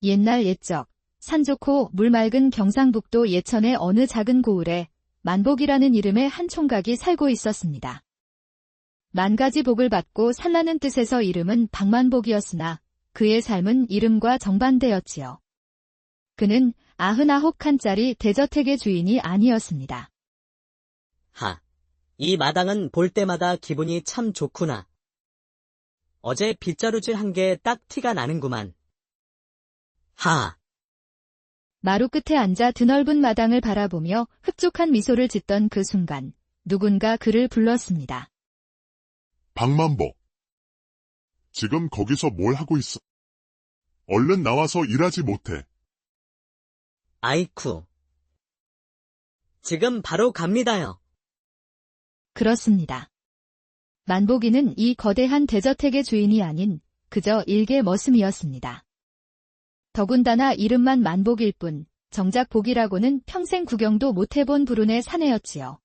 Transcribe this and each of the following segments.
옛날 옛적, 산 좋고 물 맑은 경상북도 예천의 어느 작은 고을에 만복이라는 이름의 한 총각이 살고 있었습니다. 만 가지 복을 받고 살라는 뜻에서 이름은 박만복이었으나 그의 삶은 이름과 정반대였지요. 그는 99칸짜리 대저택의 주인이 아니었습니다. 이 마당은 볼 때마다 기분이 참 좋구나. 어제 빗자루질 한 게 딱 티가 나는구만. 마루 끝에 앉아 드넓은 마당을 바라보며 흡족한 미소를 짓던 그 순간 누군가 그를 불렀습니다. 박만복. 지금 거기서 뭘 하고 있어? 얼른 나와서 일하지 못해. 아이쿠. 지금 바로 갑니다요. 그렇습니다. 만복이는 이 거대한 대저택의 주인이 아닌 그저 일개 머슴이었습니다. 더군다나 이름만 만복일 뿐 정작 복이라고는 평생 구경도 못해본 불운의 사내였지요.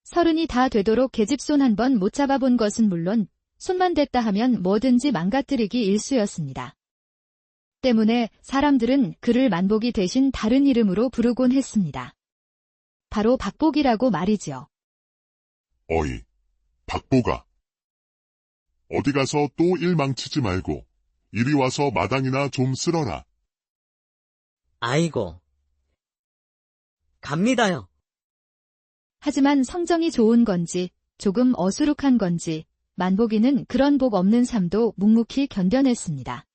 30이 다 되도록 계집손 한 번 못 잡아본 것은 물론 손만 댔다 하면 뭐든지 망가뜨리기 일쑤였습니다. 때문에 사람들은 그를 만복이 대신 다른 이름으로 부르곤 했습니다. 바로 박복이라고 말이지요. 어이, 박보가. 어디 가서 또 일 망치지 말고 이리 와서 마당이나 좀 쓸어라. 아이고. 갑니다요. 하지만 성정이 좋은 건지 조금 어수룩한 건지 만복이는 그런 복 없는 삶도 묵묵히 견뎌냈습니다.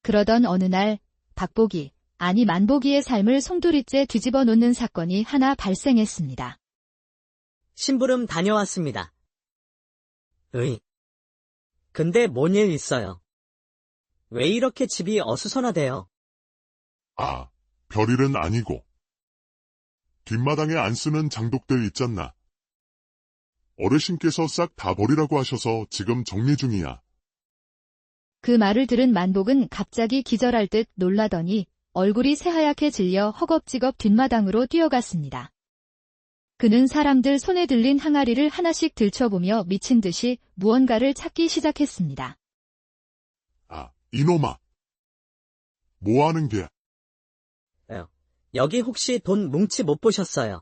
그러던 어느 날 박복이, 아니 만복이의 삶을 송두리째 뒤집어 놓는 사건이 하나 발생했습니다. 심부름 다녀왔습니다. 근데 뭔 일 있어요? 왜 이렇게 집이 어수선하대요? 별일은 아니고. 뒷마당에 안 쓰는 장독들 있잖나. 어르신께서 싹 다 버리라고 하셔서 지금 정리 중이야. 그 말을 들은 만복은 갑자기 기절할 듯 놀라더니 얼굴이 새하얗게 질려 허겁지겁 뒷마당으로 뛰어갔습니다. 그는 사람들 손에 들린 항아리를 하나씩 들춰보며 미친 듯이 무언가를 찾기 시작했습니다. 이놈아. 뭐 하는 게야? 여기 혹시 돈 뭉치 못 보셨어요?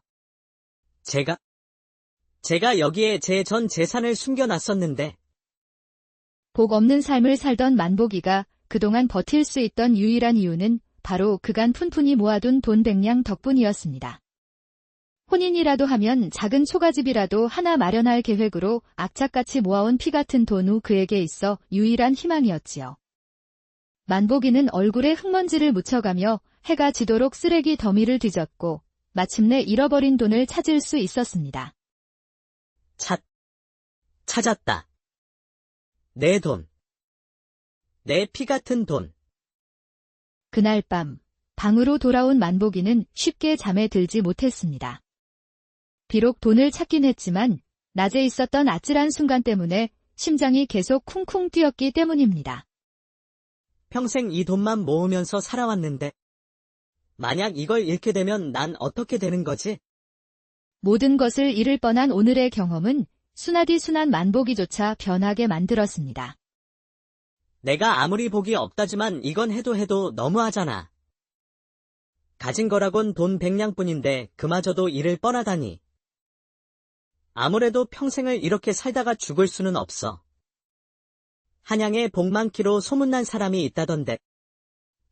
제가 여기에 제 전 재산을 숨겨놨었는데. 복 없는 삶을 살던 만복이가 그동안 버틸 수 있던 유일한 이유는 바로 그간 푼푼히 모아둔 돈 100냥 덕분이었습니다. 혼인이라도 하면 작은 초가집이라도 하나 마련할 계획으로 악착같이 모아온 피 같은 돈 후 그에게 있어 유일한 희망이었지요. 만복이는 얼굴에 흙먼지를 묻혀가며 해가 지도록 쓰레기 더미를 뒤졌고 마침내 잃어버린 돈을 찾을 수 있었습니다. 찾았다. 내 돈. 내 피 같은 돈. 그날 밤 방으로 돌아온 만복이는 쉽게 잠에 들지 못했습니다. 비록 돈을 찾긴 했지만 낮에 있었던 아찔한 순간 때문에 심장이 계속 쿵쿵 뛰었기 때문입니다. 평생 이 돈만 모으면서 살아왔는데 만약 이걸 잃게 되면 난 어떻게 되는 거지? 모든 것을 잃을 뻔한 오늘의 경험은 순하디 순한 만복이조차 변하게 만들었습니다. 내가 아무리 복이 없다지만 이건 해도 너무하잖아. 가진 거라곤 돈 100냥뿐인데 그마저도 잃을 뻔하다니. 아무래도 평생을 이렇게 살다가 죽을 수는 없어. 한양에 복 많기로 소문난 사람이 있다던데.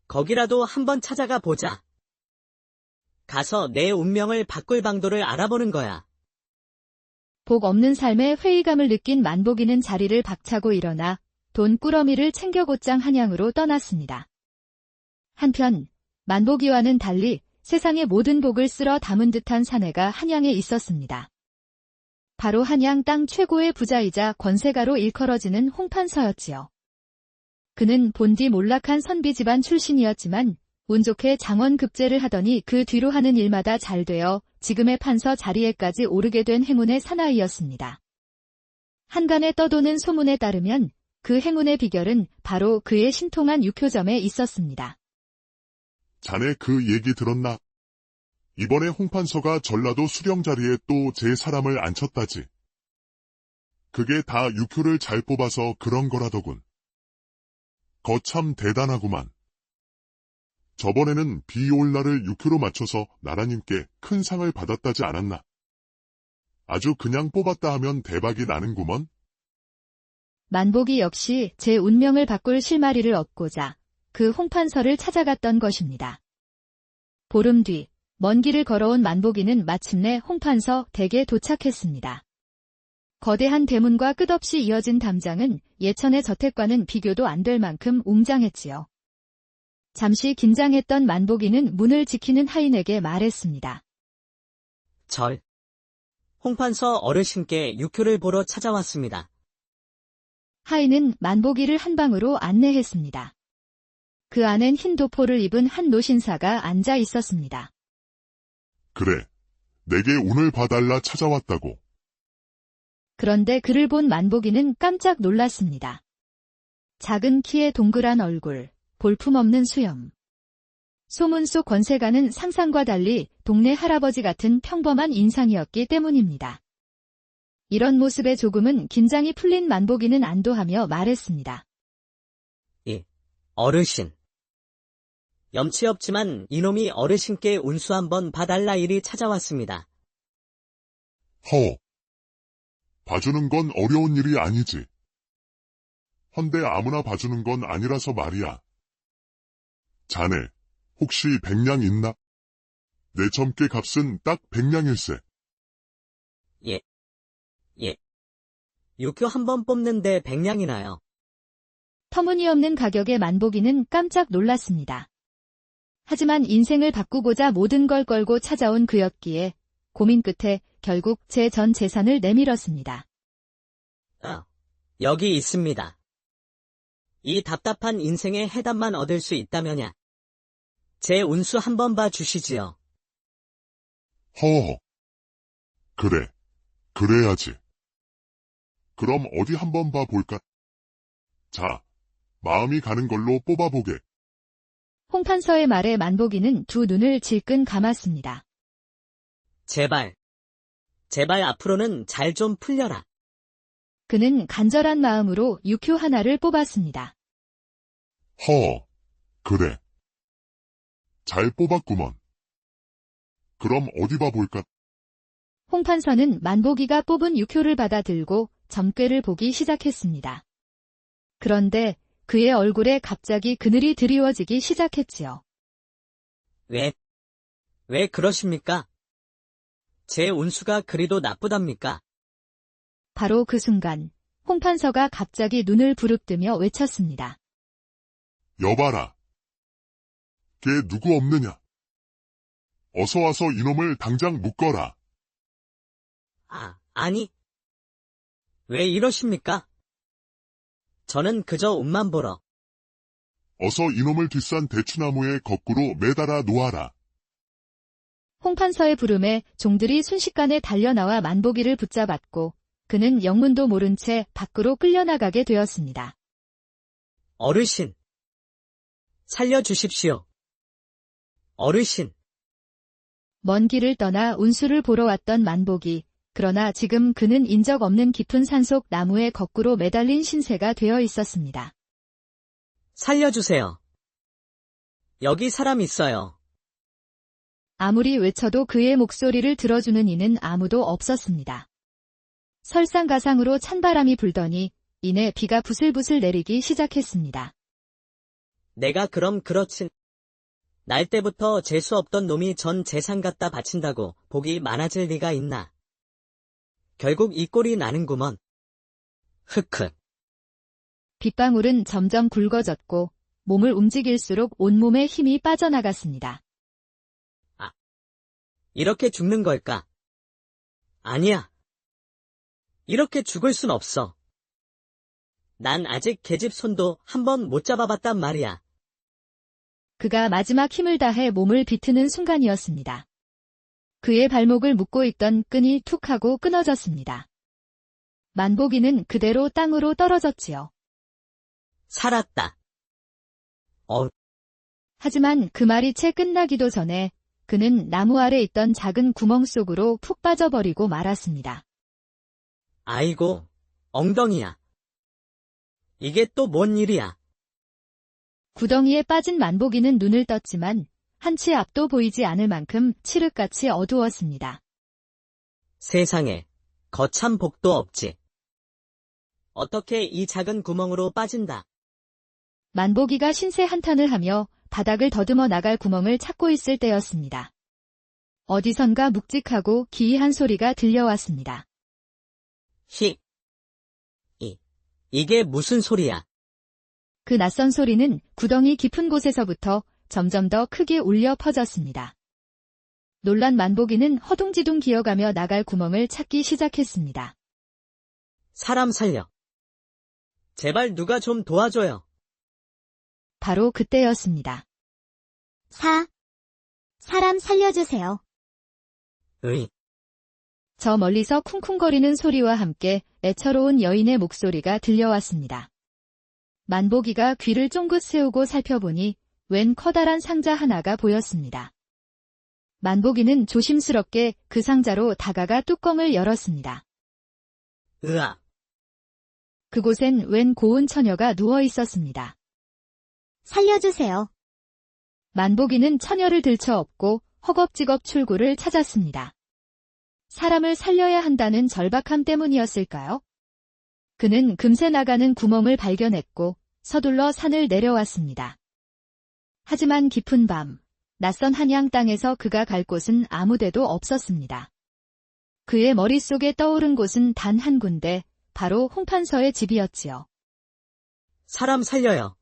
거기라도 한번 찾아가 보자. 가서 내 운명을 바꿀 방도를 알아보는 거야. 복 없는 삶에 회의감을 느낀 만복이는 자리를 박차고 일어나 돈 꾸러미를 챙겨 곧장 한양으로 떠났습니다. 한편 만복이와는 달리 세상의 모든 복을 쓸어 담은 듯한 사내가 한양에 있었습니다. 바로 한양 땅 최고의 부자이자 권세가로 일컬어지는 홍판서였지요. 그는 본디 몰락한 선비 집안 출신이었지만 운 좋게 장원급제를 하더니 그 뒤로 하는 일마다 잘 되어 지금의 판서 자리에까지 오르게 된 행운의 사나이였습니다. 한간에 떠도는 소문에 따르면 그 행운의 비결은 바로 그의 신통한 육효점에 있었습니다. 자네 그 얘기 들었나? 이번에 홍판서가 전라도 수령 자리에 또 제 사람을 앉혔다지. 그게 다 육효를 잘 뽑아서 그런 거라더군. 거참 대단하구만. 저번에는 비올라를 6표로 맞춰서 나라님께 큰 상을 받았다지 않았나? 아주 그냥 뽑았다 하면 대박이 나는구먼. 만복이 역시 제 운명을 바꿀 실마리를 얻고자 그 홍판서를 찾아갔던 것입니다. 보름 뒤, 먼 길을 걸어온 만복이는 마침내 홍판서 댁에 도착했습니다. 거대한 대문과 끝없이 이어진 담장은 예천의 저택과는 비교도 안 될 만큼 웅장했지요. 잠시 긴장했던 만복이는 문을 지키는 하인에게 말했습니다. 홍판서 어르신께 육효를 보러 찾아왔습니다. 하인은 만복이를 한방으로 안내했습니다. 그 안엔 흰 도포를 입은 한 노신사가 앉아 있었습니다. 그래, 내게 운을 봐달라 찾아왔다고. 그런데 그를 본 만복이는 깜짝 놀랐습니다. 작은 키에 동그란 얼굴, 볼품없는 수염. 소문 속 권세가는 상상과 달리 동네 할아버지 같은 평범한 인상이었기 때문입니다. 이런 모습에 조금은 긴장이 풀린 만복이는 안도하며 말했습니다. 어르신. 염치 없지만 이놈이 어르신께 운수 한번 봐달라 일이 찾아왔습니다. 봐주는 건 어려운 일이 아니지. 헌데 아무나 봐주는 건 아니라서 말이야. 자네, 혹시 100냥 있나? 내 점괘 값은 딱 100냥일세. 육효 한번 뽑는데 100냥이나요. 터무니없는 가격에 만복이는 깜짝 놀랐습니다. 하지만 인생을 바꾸고자 모든 걸 걸고 찾아온 그였기에 고민 끝에 결국 제 전 재산을 내밀었습니다. 여기 있습니다. 이 답답한 인생의 해답만 얻을 수 있다면야. 제 운수 한번 봐 주시지요. 그래, 그래야지. 그럼 어디 한번 봐볼까? 자, 마음이 가는 걸로 뽑아보게. 홍판서의 말에 만복이는 두 눈을 질끈 감았습니다. 제발 앞으로는 잘 좀 풀려라. 그는 간절한 마음으로 육효 하나를 뽑았습니다. 그래. 잘 뽑았구먼. 그럼 어디 봐볼까? 홍판서는 만복이가 뽑은 육효를 받아들고 점괘를 보기 시작했습니다. 그런데 그의 얼굴에 갑자기 그늘이 드리워지기 시작했지요. 왜 그러십니까? 제 운수가 그리도 나쁘답니까? 바로 그 순간 홍판서가 갑자기 눈을 부릅뜨며 외쳤습니다. 여봐라. 걔 누구 없느냐? 어서 와서 이놈을 당장 묶어라. 아니. 왜 이러십니까? 저는 그저 운만 보러. 어서 이놈을 뒷산 대추나무에 거꾸로 매달아 놓아라. 홍판서의 부름에 종들이 순식간에 달려나와 만복이를 붙잡았고 그는 영문도 모른 채 밖으로 끌려나가게 되었습니다. 어르신. 살려주십시오. 어르신. 먼 길을 떠나 운수를 보러 왔던 만복이 그러나 지금 그는 인적 없는 깊은 산속 나무에 거꾸로 매달린 신세가 되어 있었습니다. 살려주세요. 여기 사람 있어요. 아무리 외쳐도 그의 목소리를 들어주는 이는 아무도 없었습니다. 설상가상으로 찬바람이 불더니 이내 비가 부슬부슬 내리기 시작했습니다. 내가 그럼 그렇진. 날 때부터 재수 없던 놈이 전 재산 갖다 바친다고 복이 많아질 리가 있나. 결국 이 꼴이 나는구먼. 흑흑. 빗방울은 점점 굵어졌고 몸을 움직일수록 온몸에 힘이 빠져나갔습니다. 이렇게 죽는 걸까? 아니야. 이렇게 죽을 순 없어. 난 아직 계집 손도 한번 못 잡아봤단 말이야. 그가 마지막 힘을 다해 몸을 비트는 순간이었습니다. 그의 발목을 묶고 있던 끈이 툭 하고 끊어졌습니다. 만복이는 그대로 땅으로 떨어졌지요. 살았다. 하지만 그 말이 채 끝나기도 전에 그는 나무 아래 있던 작은 구멍 속으로 푹 빠져버리고 말았습니다. 아이고, 엉덩이야. 이게 또 뭔 일이야? 구덩이에 빠진 만보기는 눈을 떴지만 한치 앞도 보이지 않을 만큼 칠흑같이 어두웠습니다. 세상에, 거참 복도 없지. 어떻게 이 작은 구멍으로 빠진다. 만보기가 신세 한탄을 하며 바닥을 더듬어 나갈 구멍을 찾고 있을 때였습니다. 어디선가 묵직하고 기이한 소리가 들려왔습니다. 이게 무슨 소리야? 그 낯선 소리는 구덩이 깊은 곳에서부터 점점 더 크게 울려 퍼졌습니다. 놀란 만보기는 허둥지둥 기어가며 나갈 구멍을 찾기 시작했습니다. 사람 살려. 제발 누가 좀 도와줘요. 바로 그때였습니다. 사람 살려주세요. 으이, 저 멀리서 쿵쿵거리는 소리와 함께 애처로운 여인의 목소리가 들려왔습니다. 만보기가 귀를 쫑긋 세우고 살펴보니 웬 커다란 상자 하나가 보였습니다. 만보기는 조심스럽게 그 상자로 다가가 뚜껑을 열었습니다. 으아, 그곳엔 웬 고운 처녀가 누워 있었습니다. 살려주세요. 만보기는 처녀를 들쳐업고 허겁지겁 출구를 찾았습니다. 사람을 살려야 한다는 절박함 때문이었을까요? 그는 금세 나가는 구멍을 발견했고 서둘러 산을 내려왔습니다. 하지만 깊은 밤, 낯선 한양 땅에서 그가 갈 곳은 아무데도 없었습니다. 그의 머릿속에 떠오른 곳은 단 한 군데, 바로 홍판서의 집이었지요. 사람 살려요.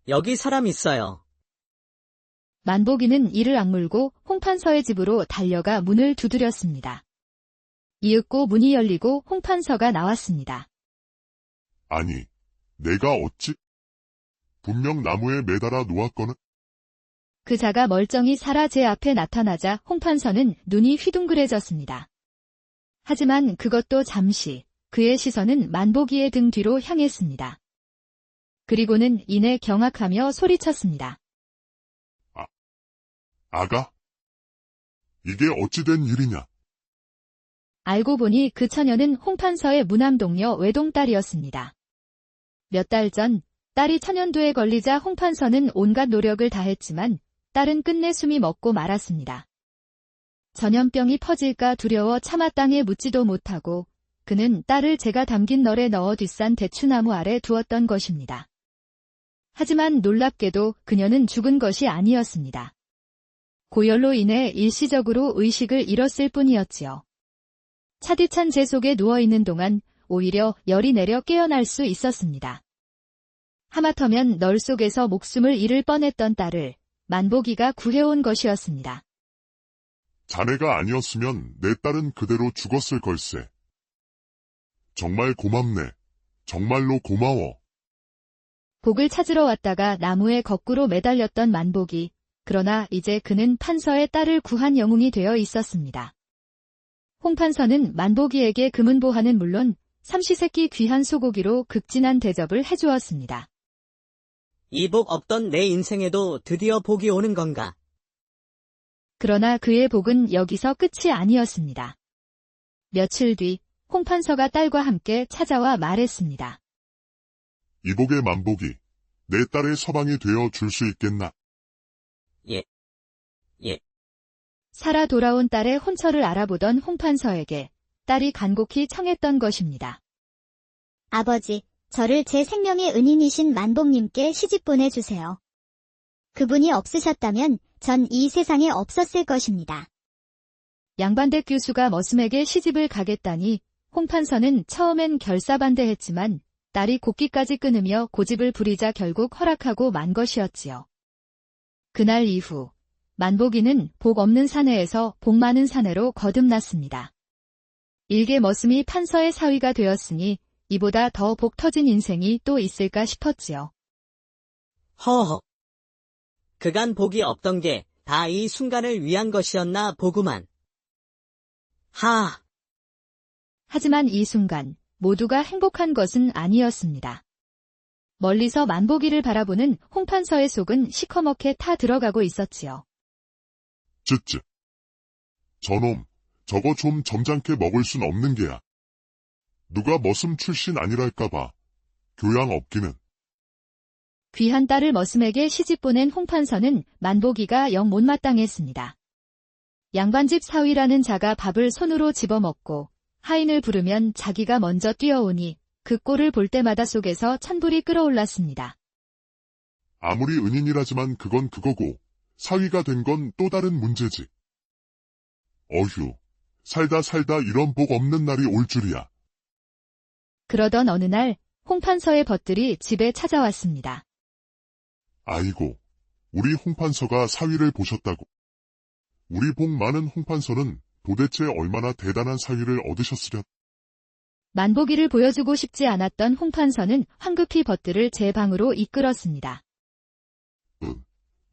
여기 사람 있어요. 만보기는 이를 악물고 홍판서의 집으로 달려가 문을 두드렸습니다. 이윽고 문이 열리고 홍판서가 나왔습니다. 아니, 내가 어찌? 분명 나무에 매달아 놓았거늘. 그 자가 멀쩡히 살아 제 앞에 나타나자 홍판서는 눈이 휘둥그레졌습니다. 하지만 그것도 잠시, 그의 시선은 만보기의 등 뒤로 향했습니다. 그리고는 이내 경악하며 소리쳤습니다. 아가? 이게 어찌 된 일이냐? 알고 보니 그 처녀는 홍판서의 무남동녀 외동딸이었습니다. 몇 달 전 딸이 천연두에 걸리자 홍판서는 온갖 노력을 다했지만 딸은 끝내 숨이 멎고 말았습니다. 전염병이 퍼질까 두려워 차마 땅에 묻지도 못하고 그는 딸을 제가 담긴 널에 넣어 뒷산 대추나무 아래 두었던 것입니다. 하지만 놀랍게도 그녀는 죽은 것이 아니었습니다. 고열로 인해 일시적으로 의식을 잃었을 뿐이었지요. 차디찬 재 속에 누워있는 동안 오히려 열이 내려 깨어날 수 있었습니다. 하마터면 널 속에서 목숨을 잃을 뻔했던 딸을 만보기가 구해온 것이었습니다. 자네가 아니었으면 내 딸은 그대로 죽었을 걸세. 정말 고맙네. 정말로 고마워. 복을 찾으러 왔다가 나무에 거꾸로 매달렸던 만보기. 그러나 이제 그는 판서의 딸을 구한 영웅이 되어 있었습니다. 홍판서는 만보기에게 금은보화는 물론 삼시세끼 귀한 소고기로 극진한 대접을 해주었습니다. 이 복 없던 내 인생에도 드디어 복이 오는 건가? 그러나 그의 복은 여기서 끝이 아니었습니다. 며칠 뒤 홍판서가 딸과 함께 찾아와 말했습니다. 이복의 만복이 내 딸의 서방이 되어 줄 수 있겠나? 예. 살아 돌아온 딸의 혼처를 알아보던 홍판서에게 딸이 간곡히 청했던 것입니다. 아버지, 저를 제 생명의 은인이신 만복님께 시집 보내주세요. 그분이 없으셨다면 전 이 세상에 없었을 것입니다. 양반댁 교수가 머슴에게 시집을 가겠다니 홍판서는 처음엔 결사반대했지만 딸이 곡기까지 끊으며 고집을 부리자 결국 허락하고 만 것이었지요. 그날 이후 만보기는 복 없는 사내에서 복 많은 사내로 거듭났습니다. 일개 머슴이 판서의 사위가 되었으니 이보다 더 복 터진 인생이 또 있을까 싶었지요. 허허. 그간 복이 없던 게 다 이 순간을 위한 것이었나 보구만. 하지만 이 순간 모두가 행복한 것은 아니었습니다. 멀리서 만보기를 바라보는 홍판서의 속은 시커멓게 타 들어가고 있었지요. 쯧쯧. 저놈, 저거 좀 점잖게 먹을 순 없는 게야. 누가 머슴 출신 아니랄까봐. 교양 없기는. 귀한 딸을 머슴에게 시집 보낸 홍판서는 만보기가 영 못마땅했습니다. 양반집 사위라는 자가 밥을 손으로 집어먹고 하인을 부르면 자기가 먼저 뛰어오니 그 꼴을 볼 때마다 속에서 천불이 끓어올랐습니다. 아무리 은인이라지만 그건 그거고 사위가 된 건 또 다른 문제지. 어휴, 살다 이런 복 없는 날이 올 줄이야. 그러던 어느 날 홍판서의 벗들이 집에 찾아왔습니다. 아이고, 우리 홍판서가 사위를 보셨다고. 우리 복 많은 홍판서는 도대체 얼마나 대단한 사위를 얻으셨으랴. 만보기를 보여주고 싶지 않았던 홍판서는 황급히 벗들을 제 방으로 이끌었습니다.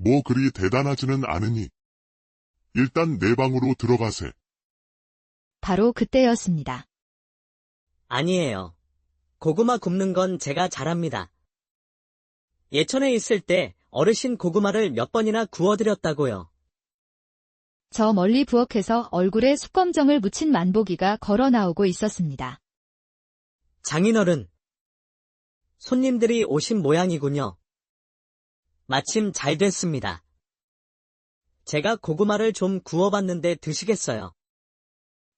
뭐 그리 대단하지는 않으니. 일단 내 방으로 들어가세. 바로 그때였습니다. 아니에요. 고구마 굽는 건 제가 잘합니다. 예천에 있을 때 어르신 고구마를 몇 번이나 구워드렸다고요. 저 멀리 부엌에서 얼굴에 숯검정을 묻힌 만보기가 걸어 나오고 있었습니다. 장인어른. 손님들이 오신 모양이군요. 마침 잘 됐습니다. 제가 고구마를 좀 구워봤는데 드시겠어요?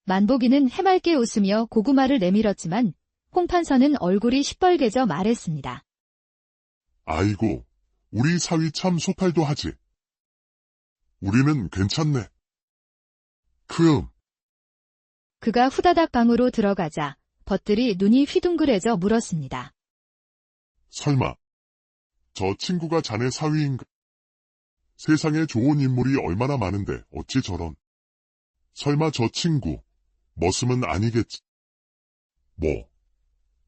만보기는 해맑게 웃으며 고구마를 내밀었지만 홍판서는 얼굴이 시뻘개져 말했습니다. 아이고, 우리 사위 참 소탈도 하지. 우리는 괜찮네. 그가 후다닥 방으로 들어가자 벗들이 눈이 휘둥그레져 물었습니다. 설마, 저 친구가 자네 사위인가? 세상에 좋은 인물이 얼마나 많은데 어찌 저런. 설마 저 친구, 머슴은 아니겠지.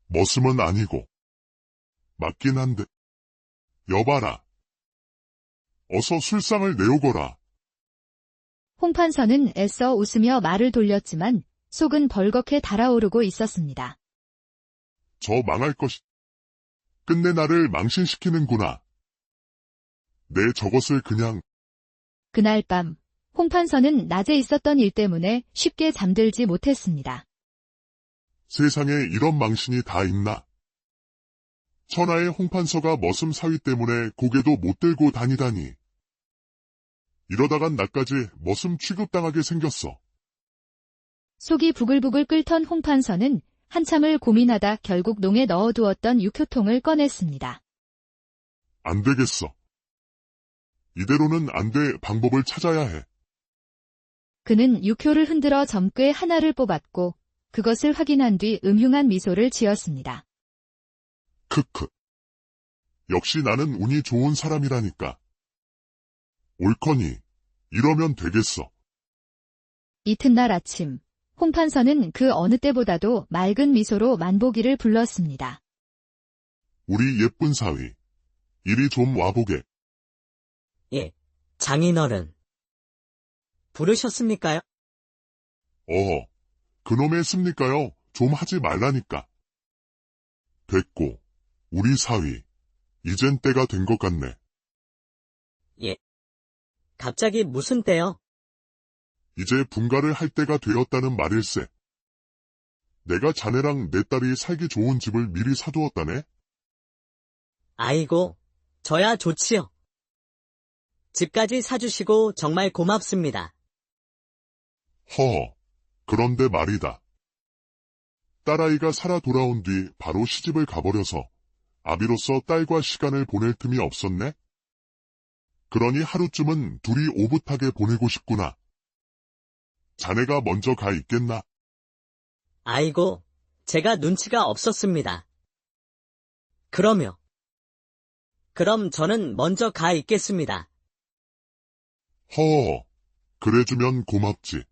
머슴은 아니고. 맞긴 한데. 여봐라. 어서 술상을 내오거라. 홍판서는 애써 웃으며 말을 돌렸지만 속은 벌겋게 달아오르고 있었습니다. 저 망할 것이. 끝내 나를 망신시키는구나. 내 저것을 그냥. 그날 밤 홍판서는 낮에 있었던 일 때문에 쉽게 잠들지 못했습니다. 세상에 이런 망신이 다 있나? 천하의 홍판서가 머슴 사위 때문에 고개도 못 들고 다니다니. 이러다간 나까지 머슴 취급당하게 생겼어. 속이 부글부글 끓던 홍판서는 한참을 고민하다 결국 농에 넣어두었던 육효통을 꺼냈습니다. 안 되겠어. 이대로는 안 돼. 방법을 찾아야 해. 그는 육효를 흔들어 점괘 하나를 뽑았고 그것을 확인한 뒤 음흉한 미소를 지었습니다. 크크. 역시 나는 운이 좋은 사람이라니까. 옳거니, 이러면 되겠어. 이튿날 아침, 홍판서는 그 어느 때보다도 맑은 미소로 만보기를 불렀습니다. 우리 예쁜 사위, 이리 좀 와보게. 예, 장인어른. 부르셨습니까요? 그놈의 씁니까요? 좀 하지 말라니까. 됐고, 우리 사위, 이젠 때가 된 것 같네. 예. 갑자기 무슨 때요? 이제 분가를 할 때가 되었다는 말일세. 내가 자네랑 내 딸이 살기 좋은 집을 미리 사두었다네? 아이고, 저야 좋지요. 집까지 사주시고 정말 고맙습니다. 그런데 말이다. 딸아이가 살아 돌아온 뒤 바로 시집을 가버려서 아비로서 딸과 시간을 보낼 틈이 없었네? 그러니 하루쯤은 둘이 오붓하게 보내고 싶구나. 자네가 먼저 가 있겠나? 아이고, 제가 눈치가 없었습니다. 그럼 저는 먼저 가 있겠습니다. 그래주면 고맙지.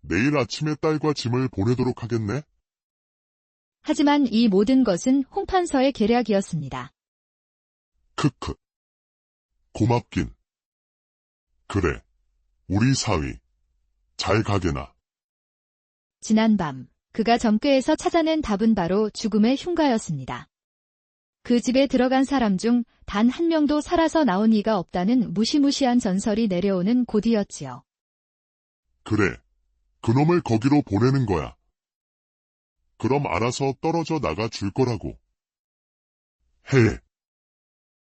내일 아침에 딸과 짐을 보내도록 하겠네? 하지만 이 모든 것은 홍판서의 계략이었습니다. 크크. 고맙긴. 그래, 우리 사위. 잘 가게나. 지난밤 그가 점괘에서 찾아낸 답은 바로 죽음의 흉가였습니다. 그 집에 들어간 사람 중 단 한 명도 살아서 나온 이가 없다는 무시무시한 전설이 내려오는 곳이었지요. 그래, 그놈을 거기로 보내는 거야. 그럼 알아서 떨어져 나가 줄 거라고. 해.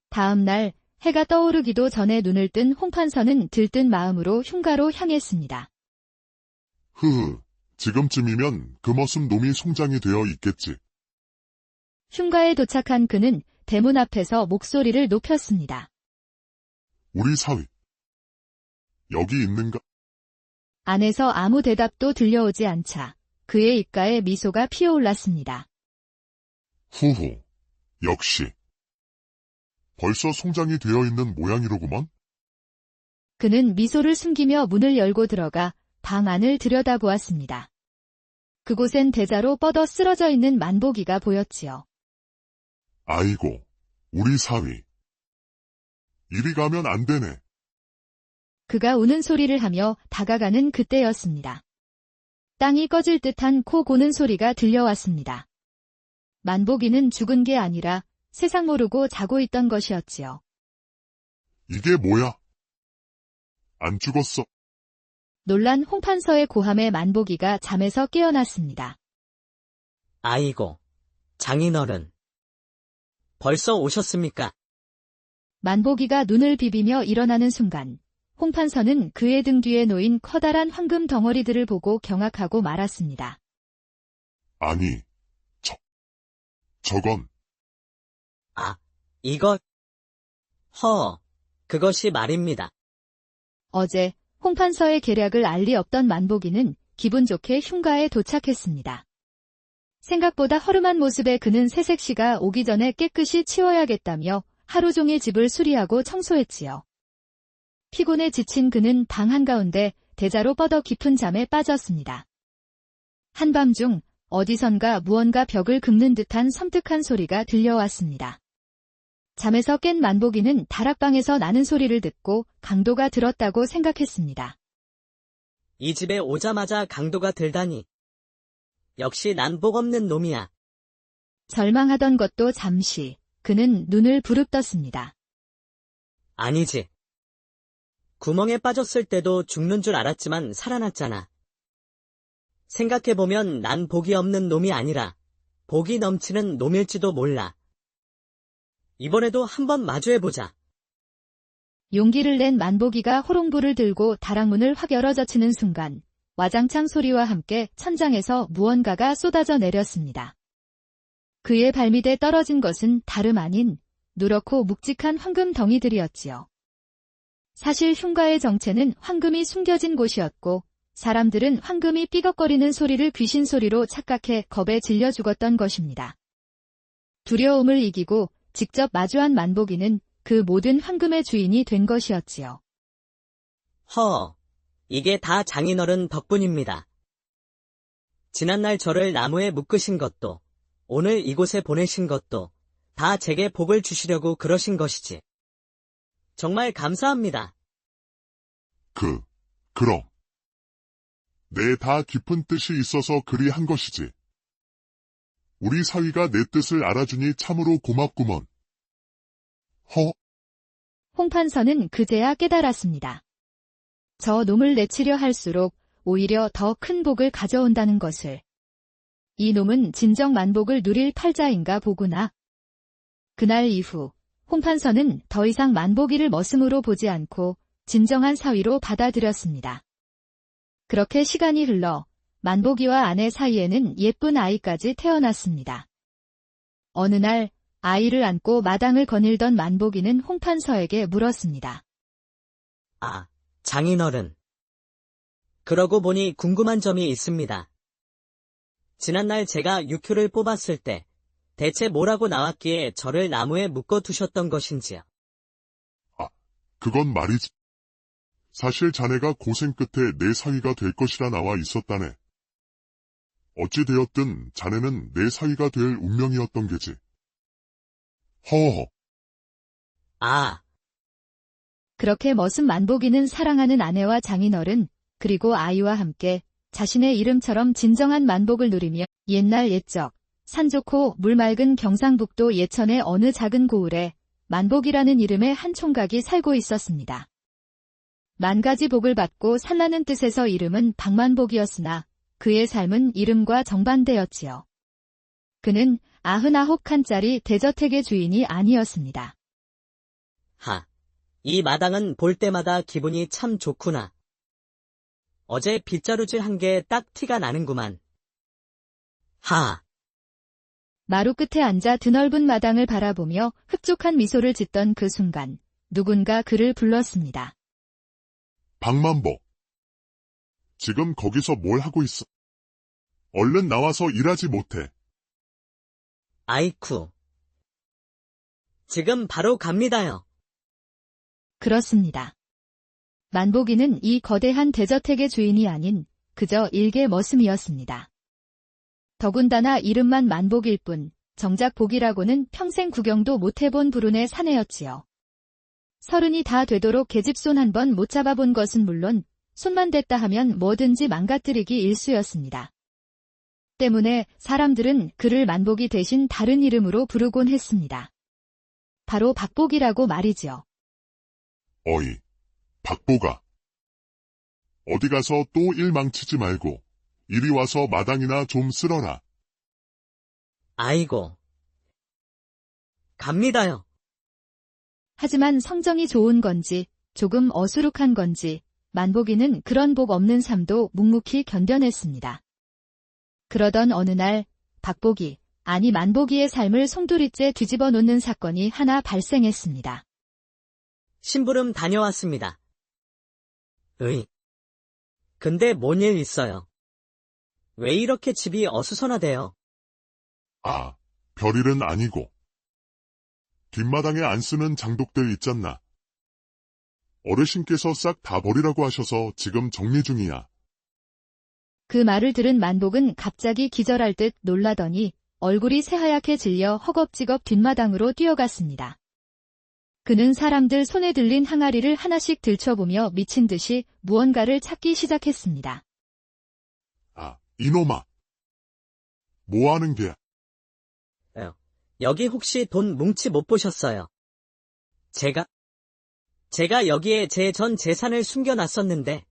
다음 날 해가 떠오르기도 전에 눈을 뜬 홍판서는 들뜬 마음으로 흉가로 향했습니다. 흐흐, 지금쯤이면 그 머슴 놈이 송장이 되어 있겠지. 흉가에 도착한 그는 대문 앞에서 목소리를 높였습니다. 우리 사위. 여기 있는가? 안에서 아무 대답도 들려오지 않자 그의 입가에 미소가 피어올랐습니다. 후후, 역시. 벌써 송장이 되어 있는 모양이로구먼? 그는 미소를 숨기며 문을 열고 들어가 방 안을 들여다보았습니다. 그곳엔 대자로 뻗어 쓰러져 있는 만보기가 보였지요. 아이고, 우리 사위. 이리 가면 안 되네. 그가 우는 소리를 하며 다가가는 그때였습니다. 땅이 꺼질 듯한 코 고는 소리가 들려왔습니다. 만보기는 죽은 게 아니라 세상 모르고 자고 있던 것이었지요. 이게 뭐야? 안 죽었어. 놀란 홍판서의 고함에 만보기가 잠에서 깨어났습니다. 아이고, 장인어른. 벌써 오셨습니까? 만보기가 눈을 비비며 일어나는 순간 홍판서는 그의 등 뒤에 놓인 커다란 황금 덩어리들을 보고 경악하고 말았습니다. 아니, 저건, 아, 이것. 그것이 말입니다. 어제 홍판서의 계략을 알 리 없던 만보기는 기분 좋게 흉가에 도착했습니다. 생각보다 허름한 모습의 그는 새색시가 오기 전에 깨끗이 치워야겠다며 하루 종일 집을 수리하고 청소했지요. 피곤에 지친 그는 방 한가운데 대자로 뻗어 깊은 잠에 빠졌습니다. 한밤중 어디선가 무언가 벽을 긁는 듯한 섬뜩한 소리가 들려왔습니다. 잠에서 깬 만보기는 다락방에서 나는 소리를 듣고 강도가 들었다고 생각했습니다. 이 집에 오자마자 강도가 들다니. 역시 난 복 없는 놈이야. 절망하던 것도 잠시 그는 눈을 부릅떴습니다. 아니지. 구멍에 빠졌을 때도 죽는 줄 알았지만 살아났잖아. 생각해보면 난 복이 없는 놈이 아니라 복이 넘치는 놈일지도 몰라. 이번에도 한번 마주해보자. 용기를 낸 만보기가 호롱불을 들고 다락문을 확 열어젖히는 순간 와장창 소리와 함께 천장에서 무언가가 쏟아져 내렸습니다. 그의 발밑에 떨어진 것은 다름 아닌 누렇고 묵직한 황금 덩이들이었지요. 사실 흉가의 정체는 황금이 숨겨진 곳이었고 사람들은 황금이 삐걱거리는 소리를 귀신 소리로 착각해 겁에 질려 죽었던 것입니다. 두려움을 이기고 직접 마주한 만보기는 그 모든 황금의 주인이 된 것이었지요. 이게 다 장인어른 덕분입니다. 지난날 저를 나무에 묶으신 것도, 오늘 이곳에 보내신 것도 다 제게 복을 주시려고 그러신 것이지. 정말 감사합니다. 그럼. 내 다 깊은 뜻이 있어서 그리 한 것이지. 우리 사위가 내 뜻을 알아주니 참으로 고맙구먼. 홍판서는 그제야 깨달았습니다. 저 놈을 내치려 할수록 오히려 더 큰 복을 가져온다는 것을. 이 놈은 진정 만복을 누릴 팔자인가 보구나. 그날 이후 홍판서는 더 이상 만보기를 머슴으로 보지 않고 진정한 사위로 받아들였습니다. 그렇게 시간이 흘러 만보기와 아내 사이에는 예쁜 아이까지 태어났습니다. 어느 날 아이를 안고 마당을 거닐던 만보기는 홍판서에게 물었습니다. 장인어른. 그러고 보니 궁금한 점이 있습니다. 지난날 제가 유큐를 뽑았을 때 대체 뭐라고 나왔기에 저를 나무에 묶어두셨던 것인지요. 그건 말이지. 사실 자네가 고생 끝에 내 사위가 될 것이라 나와 있었다네. 어찌 되었든 자네는 내 사위가 될 운명이었던 게지. 허허. 그렇게 머슴 만보기는 사랑하는 아내와 장인어른 그리고 아이와 함께 자신의 이름처럼 진정한 만복을 누리며 옛날 옛적 산 좋고 물 맑은 경상북도 예천의 어느 작은 고을에 만복이라는 이름의 한 총각이 살고 있었습니다. 만가지 복을 받고 산나는 뜻에서 이름은 박만복이었으나 그의 삶은 이름과 정반대였지요. 그는 99칸짜리 대저택의 주인이 아니었습니다. 이 마당은 볼 때마다 기분이 참 좋구나. 어제 빗자루질 한 게 딱 티가 나는구만. 마루 끝에 앉아 드넓은 마당을 바라보며 흡족한 미소를 짓던 그 순간 누군가 그를 불렀습니다. 박만복. 지금 거기서 뭘 하고 있어? 얼른 나와서 일하지 못해. 아이쿠. 지금 바로 갑니다요. 그렇습니다. 만복이는 이 거대한 대저택의 주인이 아닌 그저 일개 머슴이었습니다. 더군다나 이름만 만복일 뿐 정작 복이라고는 평생 구경도 못해본 불운의 사내였지요. 30이 다 되도록 계집손 한 번 못 잡아본 것은 물론 손만 댔다 하면 뭐든지 망가뜨리기 일쑤였습니다. 때문에 사람들은 그를 만복이 대신 다른 이름으로 부르곤 했습니다. 바로 박복이라고 말이지요. 어이, 박보가. 어디 가서 또 일 망치지 말고 이리 와서 마당이나 좀 쓸어라. 아이고. 갑니다요. 하지만 성정이 좋은 건지 조금 어수룩한 건지 만복이는 그런 복 없는 삶도 묵묵히 견뎌냈습니다. 그러던 어느 날 박복이, 아니 만복이의 삶을 송두리째 뒤집어 놓는 사건이 하나 발생했습니다. 심부름 다녀왔습니다. 근데 뭔 일 있어요? 왜 이렇게 집이 어수선하대요? 아, 별일은 아니고. 뒷마당에 안 쓰는 장독들 있잖나. 어르신께서 싹 다 버리라고 하셔서 지금 정리 중이야. 그 말을 들은 만복은 갑자기 기절할 듯 놀라더니 얼굴이 새하얗게 질려 허겁지겁 뒷마당으로 뛰어갔습니다. 그는 사람들 손에 들린 항아리를 하나씩 들춰보며 미친 듯이 무언가를 찾기 시작했습니다. 아, 이놈아. 뭐 하는 게야? 여기 혹시 돈 뭉치 못 보셨어요? 제가 여기에 제 전 재산을 숨겨놨었는데.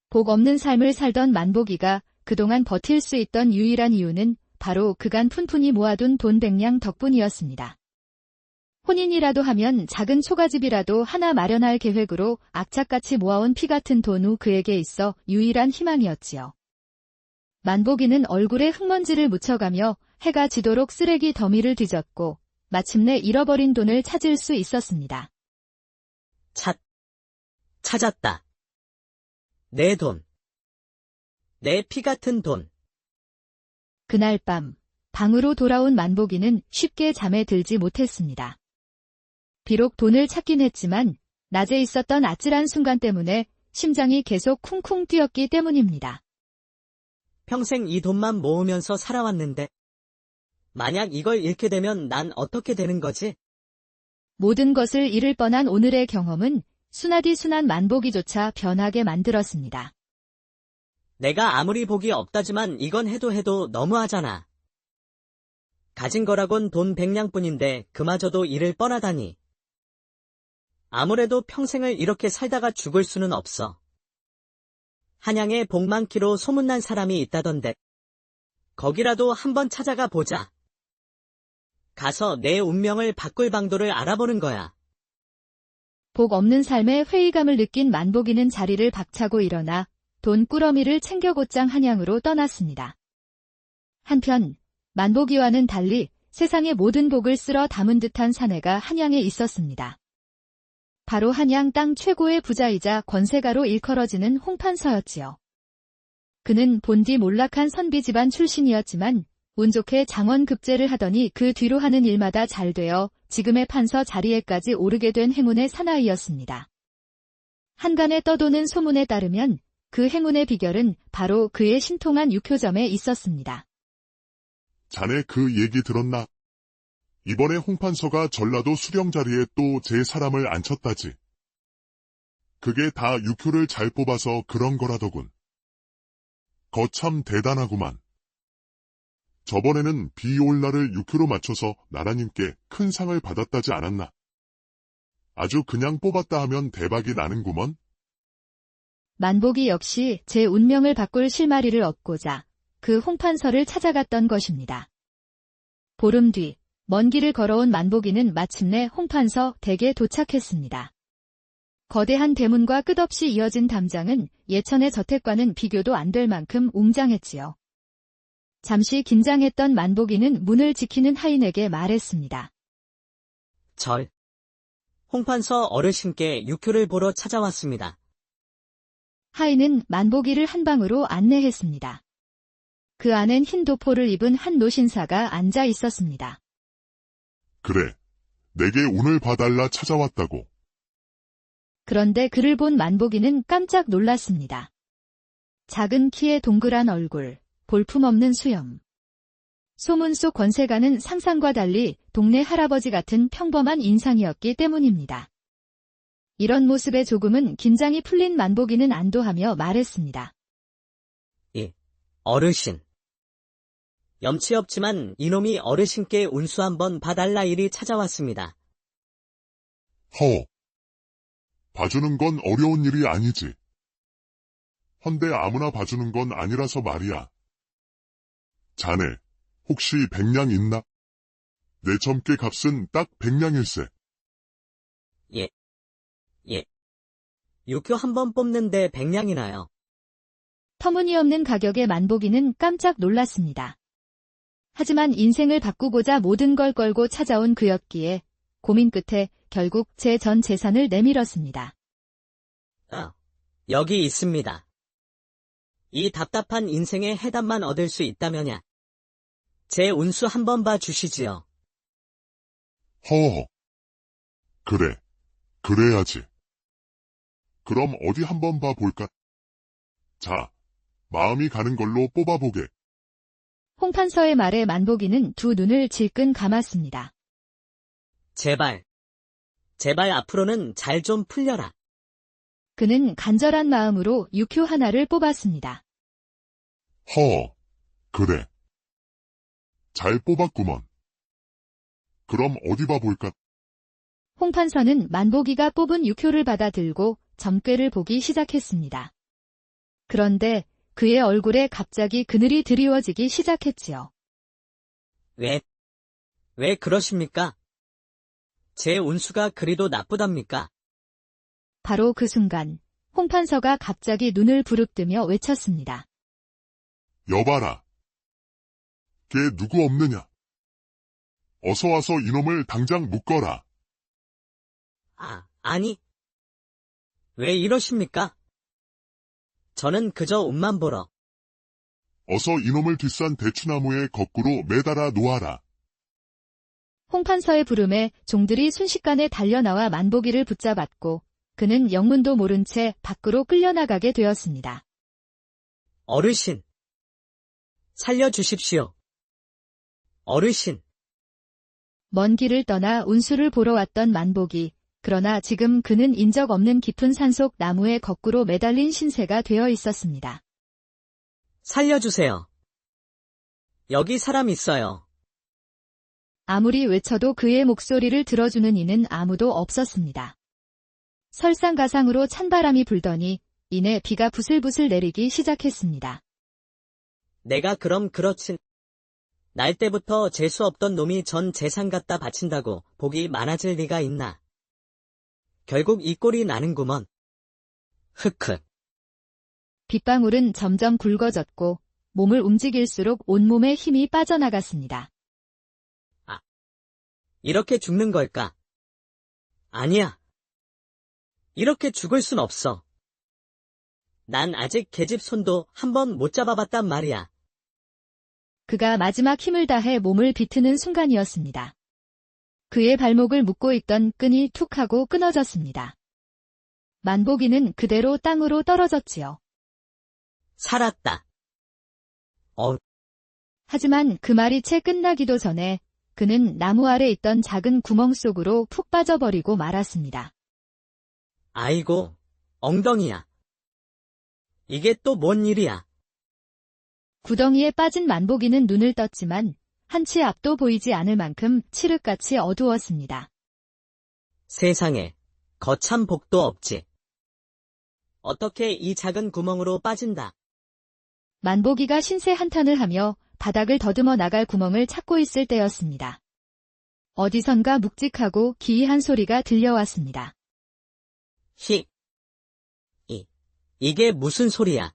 복 없는 삶을 살던 만복이가 그동안 버틸 수 있던 유일한 이유는 바로 그간 푼푼히 모아둔 돈 100냥 덕분이었습니다. 혼인이라도 하면 작은 초가집이라도 하나 마련할 계획으로 악착같이 모아온 피 같은 돈 후 그에게 있어 유일한 희망이었지요. 만복이는 얼굴에 흙먼지를 묻혀가며 해가 지도록 쓰레기 더미를 뒤졌고 마침내 잃어버린 돈을 찾을 수 있었습니다. 찾았다. 내 돈. 내 피 같은 돈. 그날 밤 방으로 돌아온 만복이는 쉽게 잠에 들지 못했습니다. 비록 돈을 찾긴 했지만 낮에 있었던 아찔한 순간 때문에 심장이 계속 쿵쿵 뛰었기 때문입니다. 평생 이 돈만 모으면서 살아왔는데 만약 이걸 잃게 되면 난 어떻게 되는 거지? 모든 것을 잃을 뻔한 오늘의 경험은 순하디 순한 만복이조차 변하게 만들었습니다. 내가 아무리 복이 없다지만 이건 해도 너무하잖아. 가진 거라곤 돈 100냥뿐인데 그마저도 잃을 뻔하다니. 아무래도 평생을 이렇게 살다가 죽을 수는 없어. 한양에 복 많기로 소문난 사람이 있다던데. 거기라도 한번 찾아가 보자. 가서 내 운명을 바꿀 방도를 알아보는 거야. 복 없는 삶에 회의감을 느낀 만복이는 자리를 박차고 일어나 돈 꾸러미를 챙겨 곧장 한양으로 떠났습니다. 한편 만복이와는 달리 세상의 모든 복을 쓸어 담은 듯한 사내가 한양에 있었습니다. 바로 한양 땅 최고의 부자이자 권세가로 일컬어지는 홍판서였지요. 그는 본디 몰락한 선비 집안 출신이었지만 운 좋게 장원급제를 하더니 그 뒤로 하는 일마다 잘 되어 지금의 판서 자리에까지 오르게 된 행운의 사나이였습니다. 한간에 떠도는 소문에 따르면 그 행운의 비결은 바로 그의 신통한 육효점에 있었습니다. 자네 그 얘기 들었나? 이번에 홍판서가 전라도 수령 자리에 또 제 사람을 앉혔다지. 그게 다 육효를 잘 뽑아서 그런 거라더군. 거참 대단하구만. 저번에는 비올라를 육효로 맞춰서 나라님께 큰 상을 받았다지 않았나? 아주 그냥 뽑았다 하면 대박이 나는구먼. 만복이 역시 제 운명을 바꿀 실마리를 얻고자 그 홍판서를 찾아갔던 것입니다. 보름 뒤 먼 길을 걸어온 만보기는 마침내 홍판서 댁에 도착했습니다. 거대한 대문과 끝없이 이어진 담장은 예천의 저택과는 비교도 안 될 만큼 웅장했지요. 잠시 긴장했던 만보기는 문을 지키는 하인에게 말했습니다. 홍판서 어르신께 육효를 보러 찾아왔습니다. 하인은 만보기를 한 방으로 안내했습니다. 그 안엔 흰 도포를 입은 한 노신사가 앉아 있었습니다. 그래, 내게 운을 봐달라 찾아왔다고. 그런데 그를 본 만보기는 깜짝 놀랐습니다. 작은 키에 동그란 얼굴, 볼품없는 수염. 소문 속 권세가는 상상과 달리 동네 할아버지 같은 평범한 인상이었기 때문입니다. 이런 모습에 조금은 긴장이 풀린 만보기는 안도하며 말했습니다. 어르신. 염치 없지만 이놈이 어르신께 운수 한번 봐달라 일이 찾아왔습니다. 봐주는 건 어려운 일이 아니지. 헌데 아무나 봐주는 건 아니라서 말이야. 자네, 혹시 백냥 있나? 내 점괘 값은 딱 100냥일세. 육효 한번 뽑는데 100냥이나요. 터무니없는 가격에 만보기는 깜짝 놀랐습니다. 하지만 인생을 바꾸고자 모든 걸 걸고 찾아온 그였기에 고민 끝에 결국 제 전 재산을 내밀었습니다. 여기 있습니다. 이 답답한 인생의 해답만 얻을 수 있다면야. 제 운수 한번 봐 주시지요. 그래, 그래야지. 그럼 어디 한번 봐볼까? 자, 마음이 가는 걸로 뽑아보게. 홍판서의 말에 만보기는 두 눈을 질끈 감았습니다. 제발 앞으로는 잘 좀 풀려라. 그는 간절한 마음으로 육효 하나를 뽑았습니다. 그래. 잘 뽑았구먼. 그럼 어디 봐볼까? 홍판서는 만보기가 뽑은 육효를 받아들고 점괘를 보기 시작했습니다. 그런데 그의 얼굴에 갑자기 그늘이 드리워지기 시작했지요. 왜 그러십니까? 제 운수가 그리도 나쁘답니까? 바로 그 순간 홍판서가 갑자기 눈을 부릅뜨며 외쳤습니다. 여봐라. 걔 누구 없느냐? 어서 와서 이놈을 당장 묶어라. 아니. 왜 이러십니까? 저는 그저 운만 보러. 어서 이놈을 뒷산 대추나무에 거꾸로 매달아 놓아라. 홍판서의 부름에 종들이 순식간에 달려나와 만보기를 붙잡았고 그는 영문도 모른 채 밖으로 끌려나가게 되었습니다. 어르신. 살려주십시오. 어르신. 먼 길을 떠나 운수를 보러 왔던 만보기. 그러나 지금 그는 인적 없는 깊은 산속 나무에 거꾸로 매달린 신세가 되어 있었습니다. 살려주세요. 여기 사람 있어요. 아무리 외쳐도 그의 목소리를 들어주는 이는 아무도 없었습니다. 설상가상으로 찬바람이 불더니 이내 비가 부슬부슬 내리기 시작했습니다. 내가 그럼 그렇진. 날 때부터 재수 없던 놈이 전 재산 갖다 바친다고 복이 많아질 리가 있나. 결국 이 꼴이 나는구먼. 흑흑. 빗방울은 점점 굵어졌고 몸을 움직일수록 온몸에 힘이 빠져나갔습니다. 이렇게 죽는 걸까? 아니야. 이렇게 죽을 순 없어. 난 아직 계집 손도 한번 못 잡아봤단 말이야. 그가 마지막 힘을 다해 몸을 비트는 순간이었습니다. 그의 발목을 묶고 있던 끈이 툭 하고 끊어졌습니다. 만보기는 그대로 땅으로 떨어졌지요. 살았다. 하지만 그 말이 채 끝나기도 전에 그는 나무 아래 있던 작은 구멍 속으로 푹 빠져버리고 말았습니다. 아이고, 엉덩이야. 이게 또 뭔 일이야. 구덩이에 빠진 만보기는 눈을 떴지만 한치 앞도 보이지 않을 만큼 칠흑같이 어두웠습니다. 세상에, 거참 복도 없지. 어떻게 이 작은 구멍으로 빠진다. 만보기가 신세 한탄을 하며 바닥을 더듬어 나갈 구멍을 찾고 있을 때였습니다. 어디선가 묵직하고 기이한 소리가 들려왔습니다. 이게 무슨 소리야?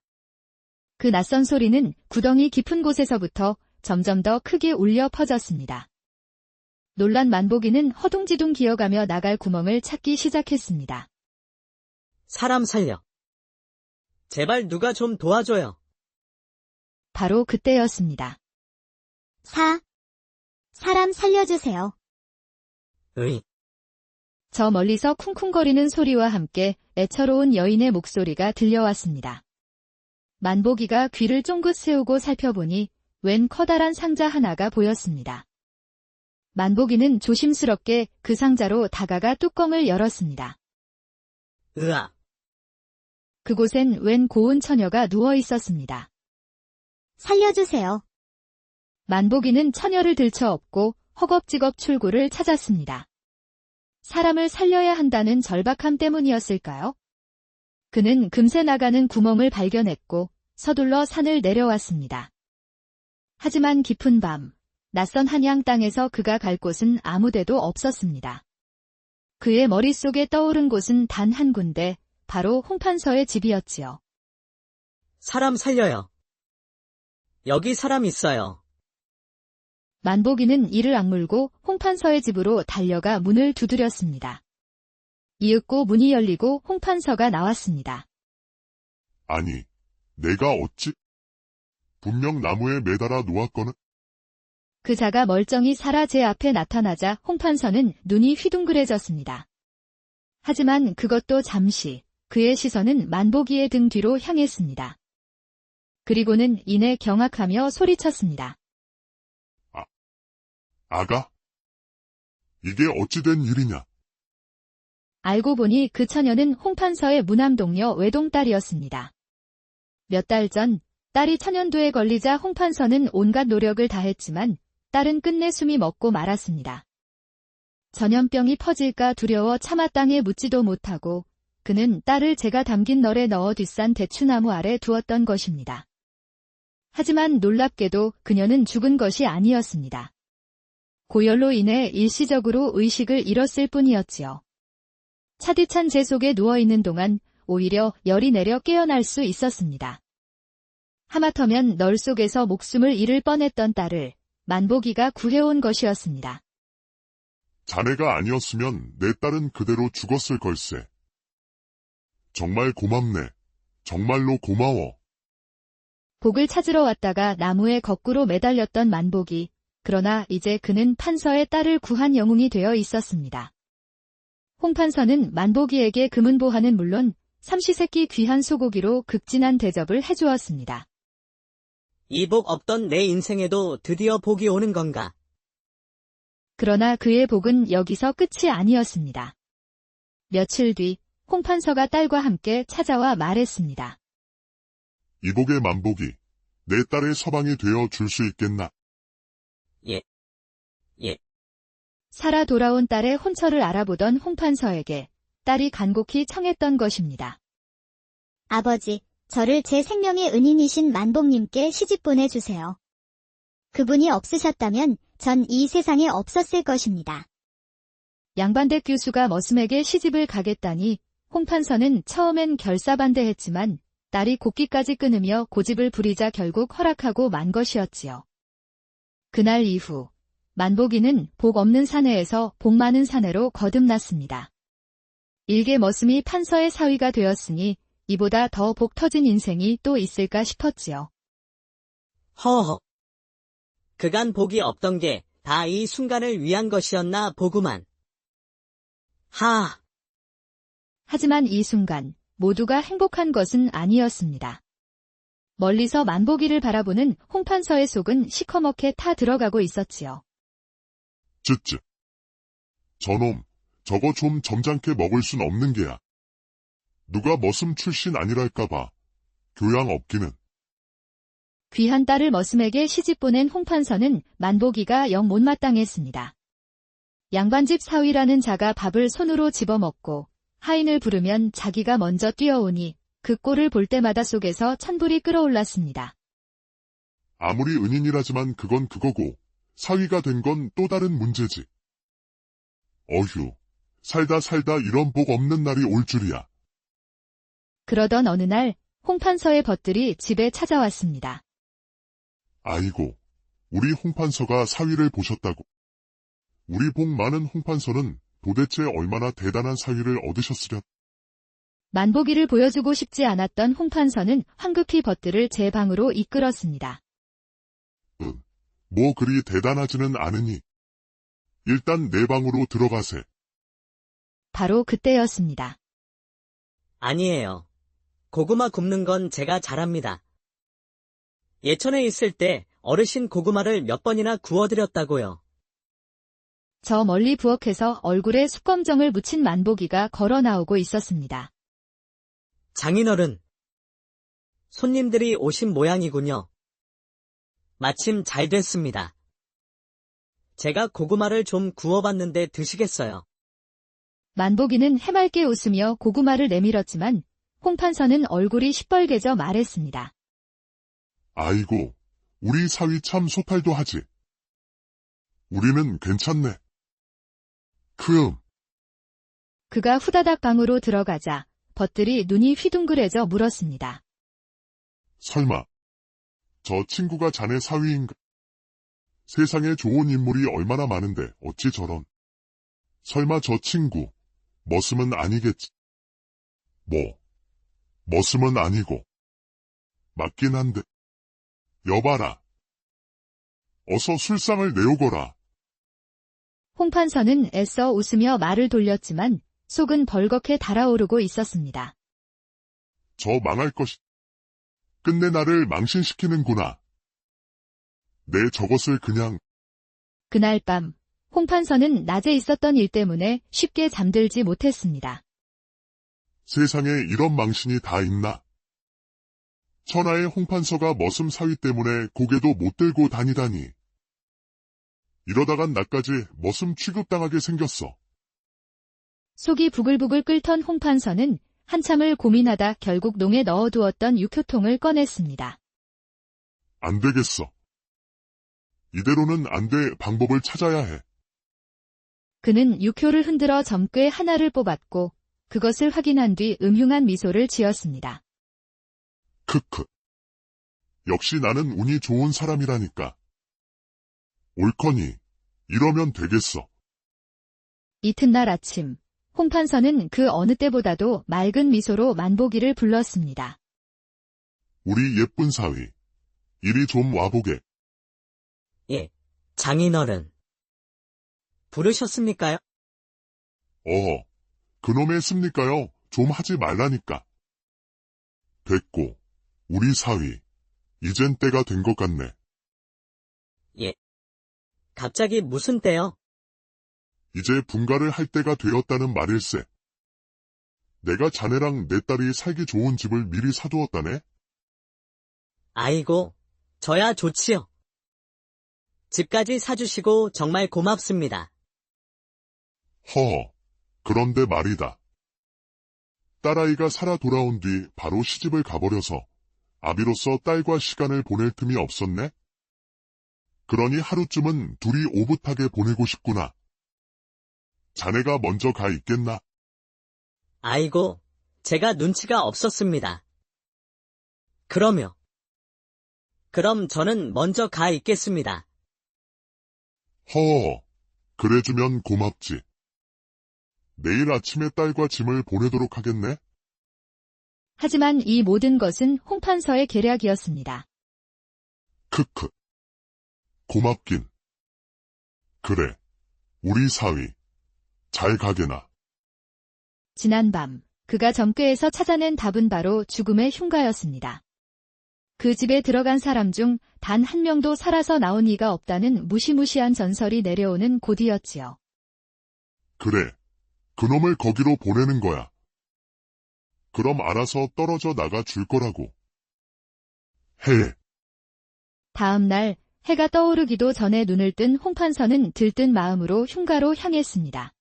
그 낯선 소리는 구덩이 깊은 곳에서부터 점점 더 크게 울려 퍼졌습니다. 놀란 만보기는 허둥지둥 기어가며 나갈 구멍을 찾기 시작했습니다. 사람 살려. 제발 누가 좀 도와줘요. 바로 그때였습니다. 사람 살려주세요. 으이, 저 멀리서 쿵쿵거리는 소리와 함께 애처로운 여인의 목소리가 들려왔습니다. 만보기가 귀를 쫑긋 세우고 살펴보니 웬 커다란 상자 하나가 보였습니다. 만보기는 조심스럽게 그 상자로 다가가 뚜껑을 열었습니다. 으아, 그곳엔 웬 고운 처녀가 누워 있었습니다. 살려주세요. 만보기는 처녀를 들쳐업고 허겁지겁 출구를 찾았습니다. 사람을 살려야 한다는 절박함 때문이었을까요? 그는 금세 나가는 구멍을 발견했고 서둘러 산을 내려왔습니다. 하지만 깊은 밤, 낯선 한양 땅에서 그가 갈 곳은 아무데도 없었습니다. 그의 머릿속에 떠오른 곳은 단 한 군데, 바로 홍판서의 집이었지요. 사람 살려요. 여기 사람 있어요. 만보기는 이를 악물고 홍판서의 집으로 달려가 문을 두드렸습니다. 이윽고 문이 열리고 홍판서가 나왔습니다. 아니, 내가 어찌? 분명 나무에 매달아 놓았거늘. 그 자가 멀쩡히 살아 제 앞에 나타나자 홍판서는 눈이 휘둥그레졌습니다. 하지만 그것도 잠시, 그의 시선은 만보기의 등 뒤로 향했습니다. 그리고는 이내 경악하며 소리쳤습니다. 아가? 이게 어찌 된 일이냐? 알고 보니 그 처녀는 홍판서의 무남동녀 외동딸이었습니다. 몇 달 전 딸이 천연두에 걸리자 홍판서는 온갖 노력을 다했지만 딸은 끝내 숨이 멎고 말았습니다. 전염병이 퍼질까 두려워 차마 땅에 묻지도 못하고 그는 딸을 제가 담긴 널에 넣어 뒷산 대추나무 아래 두었던 것입니다. 하지만 놀랍게도 그녀는 죽은 것이 아니었습니다. 고열로 인해 일시적으로 의식을 잃었을 뿐이었지요. 차디찬 재 속에 누워있는 동안 오히려 열이 내려 깨어날 수 있었습니다. 하마터면 널 속에서 목숨을 잃을 뻔했던 딸을 만보기가 구해온 것이었습니다. 자네가 아니었으면 내 딸은 그대로 죽었을 걸세. 정말 고맙네. 정말로 고마워. 복을 찾으러 왔다가 나무에 거꾸로 매달렸던 만보기. 그러나 이제 그는 판서의 딸을 구한 영웅이 되어 있었습니다. 홍판서는 만보기에게 금은보화는 물론 삼시세끼 귀한 소고기로 극진한 대접을 해주었습니다. 이 복 없던 내 인생에도 드디어 복이 오는 건가? 그러나 그의 복은 여기서 끝이 아니었습니다. 며칠 뒤 홍판서가 딸과 함께 찾아와 말했습니다. 이복의 만복이 내 딸의 서방이 되어 줄 수 있겠나? 예. 살아 돌아온 딸의 혼처를 알아보던 홍판서에게 딸이 간곡히 청했던 것입니다. 아버지, 저를 제 생명의 은인이신 만복님께 시집 보내주세요. 그분이 없으셨다면 전 이 세상에 없었을 것입니다. 양반댁 교수가 머슴에게 시집을 가겠다니 홍판서는 처음엔 결사반대했지만 딸이 곡기까지 끊으며 고집을 부리자 결국 허락하고 만 것이었지요. 그날 이후 만보기는 복 없는 사내에서 복 많은 사내로 거듭났습니다. 일개 머슴이 판서의 사위가 되었으니 이보다 더 복 터진 인생이 또 있을까 싶었지요. 허허. 그간 복이 없던 게 다 이 순간을 위한 것이었나 보구만. 하지만 이 순간 모두가 행복한 것은 아니었습니다. 멀리서 만보기를 바라보는 홍판서의 속은 시커멓게 타 들어가고 있었지요. 쯧쯧. 저놈, 저거 좀 점잖게 먹을 순 없는 게야. 누가 머슴 출신 아니랄까봐. 교양 없기는. 귀한 딸을 머슴에게 시집 보낸 홍판서는 만보기가 영 못마땅했습니다. 양반집 사위라는 자가 밥을 손으로 집어먹고 하인을 부르면 자기가 먼저 뛰어오니 그 꼴을 볼 때마다 속에서 천불이 끓어올랐습니다. 아무리 은인이라지만 그건 그거고 사위가 된 건 또 다른 문제지. 어휴, 살다 살다 이런 복 없는 날이 올 줄이야. 그러던 어느 날 홍판서의 벗들이 집에 찾아왔습니다. 아이고, 우리 홍판서가 사위를 보셨다고. 우리 복 많은 홍판서는 도대체 얼마나 대단한 사위를 얻으셨으랴. 만보기를 보여주고 싶지 않았던 홍판서는 황급히 벗들을 제 방으로 이끌었습니다. 뭐 그리 대단하지는 않으니. 일단 내 방으로 들어가세. 바로 그때였습니다. 아니에요. 고구마 굽는 건 제가 잘합니다. 예천에 있을 때 어르신 고구마를 몇 번이나 구워드렸다고요. 저 멀리 부엌에서 얼굴에 숯검정을 묻힌 만보기가 걸어 나오고 있었습니다. 장인어른. 손님들이 오신 모양이군요. 마침 잘 됐습니다. 제가 고구마를 좀 구워봤는데 드시겠어요? 만보기는 해맑게 웃으며 고구마를 내밀었지만 홍판서는 얼굴이 시뻘개져 말했습니다. 아이고, 우리 사위 참 소탈도 하지. 우리는 괜찮네. 그가 후다닥 방으로 들어가자 벗들이 눈이 휘둥그레져 물었습니다. 설마, 저 친구가 자네 사위인가? 세상에 좋은 인물이 얼마나 많은데 어찌 저런. 설마 저 친구, 머슴은 아니겠지. 머슴은 아니고. 맞긴 한데. 여봐라. 어서 술상을 내오거라. 홍판서는 애써 웃으며 말을 돌렸지만 속은 벌겋게 달아오르고 있었습니다. 저 망할 것이. 끝내 나를 망신시키는구나. 내 저것을 그냥. 그날 밤 홍판서는 낮에 있었던 일 때문에 쉽게 잠들지 못했습니다. 세상에 이런 망신이 다 있나? 천하의 홍판서가 머슴 사위 때문에 고개도 못 들고 다니다니. 이러다간 나까지 머슴 취급당하게 생겼어. 속이 부글부글 끓던 홍판서는 한참을 고민하다 결국 농에 넣어두었던 육효통을 꺼냈습니다. 안 되겠어. 이대로는 안 돼. 방법을 찾아야 해. 그는 육효를 흔들어 점괘 하나를 뽑았고 그것을 확인한 뒤 음흉한 미소를 지었습니다. 크크. 역시 나는 운이 좋은 사람이라니까. 옳거니, 이러면 되겠어. 이튿날 아침, 홍판서는 그 어느 때보다도 맑은 미소로 만보기를 불렀습니다. 우리 예쁜 사위, 이리 좀 와보게. 예, 장인어른. 부르셨습니까요? 그놈의 씁니까요? 좀 하지 말라니까. 됐고, 우리 사위, 이젠 때가 된 것 같네. 예. 갑자기 무슨 때요? 이제 분가를 할 때가 되었다는 말일세. 내가 자네랑 내 딸이 살기 좋은 집을 미리 사두었다네? 아이고, 저야 좋지요. 집까지 사주시고 정말 고맙습니다. 그런데 말이다. 딸아이가 살아 돌아온 뒤 바로 시집을 가버려서 아비로서 딸과 시간을 보낼 틈이 없었네? 그러니 하루쯤은 둘이 오붓하게 보내고 싶구나. 자네가 먼저 가 있겠나? 아이고, 제가 눈치가 없었습니다. 그럼 저는 먼저 가 있겠습니다. 그래주면 고맙지. 내일 아침에 딸과 짐을 보내도록 하겠네? 하지만 이 모든 것은 홍판서의 계략이었습니다. 크크. 고맙긴. 그래, 우리 사위. 잘 가게나. 지난밤 그가 점괘에서 찾아낸 답은 바로 죽음의 흉가였습니다. 그 집에 들어간 사람 중 단 한 명도 살아서 나온 이가 없다는 무시무시한 전설이 내려오는 곳이었지요. 그래, 그놈을 거기로 보내는 거야. 그럼 알아서 떨어져 나가 줄 거라고. 다음 날 해가 떠오르기도 전에 눈을 뜬 홍판서는 들뜬 마음으로 흉가로 향했습니다.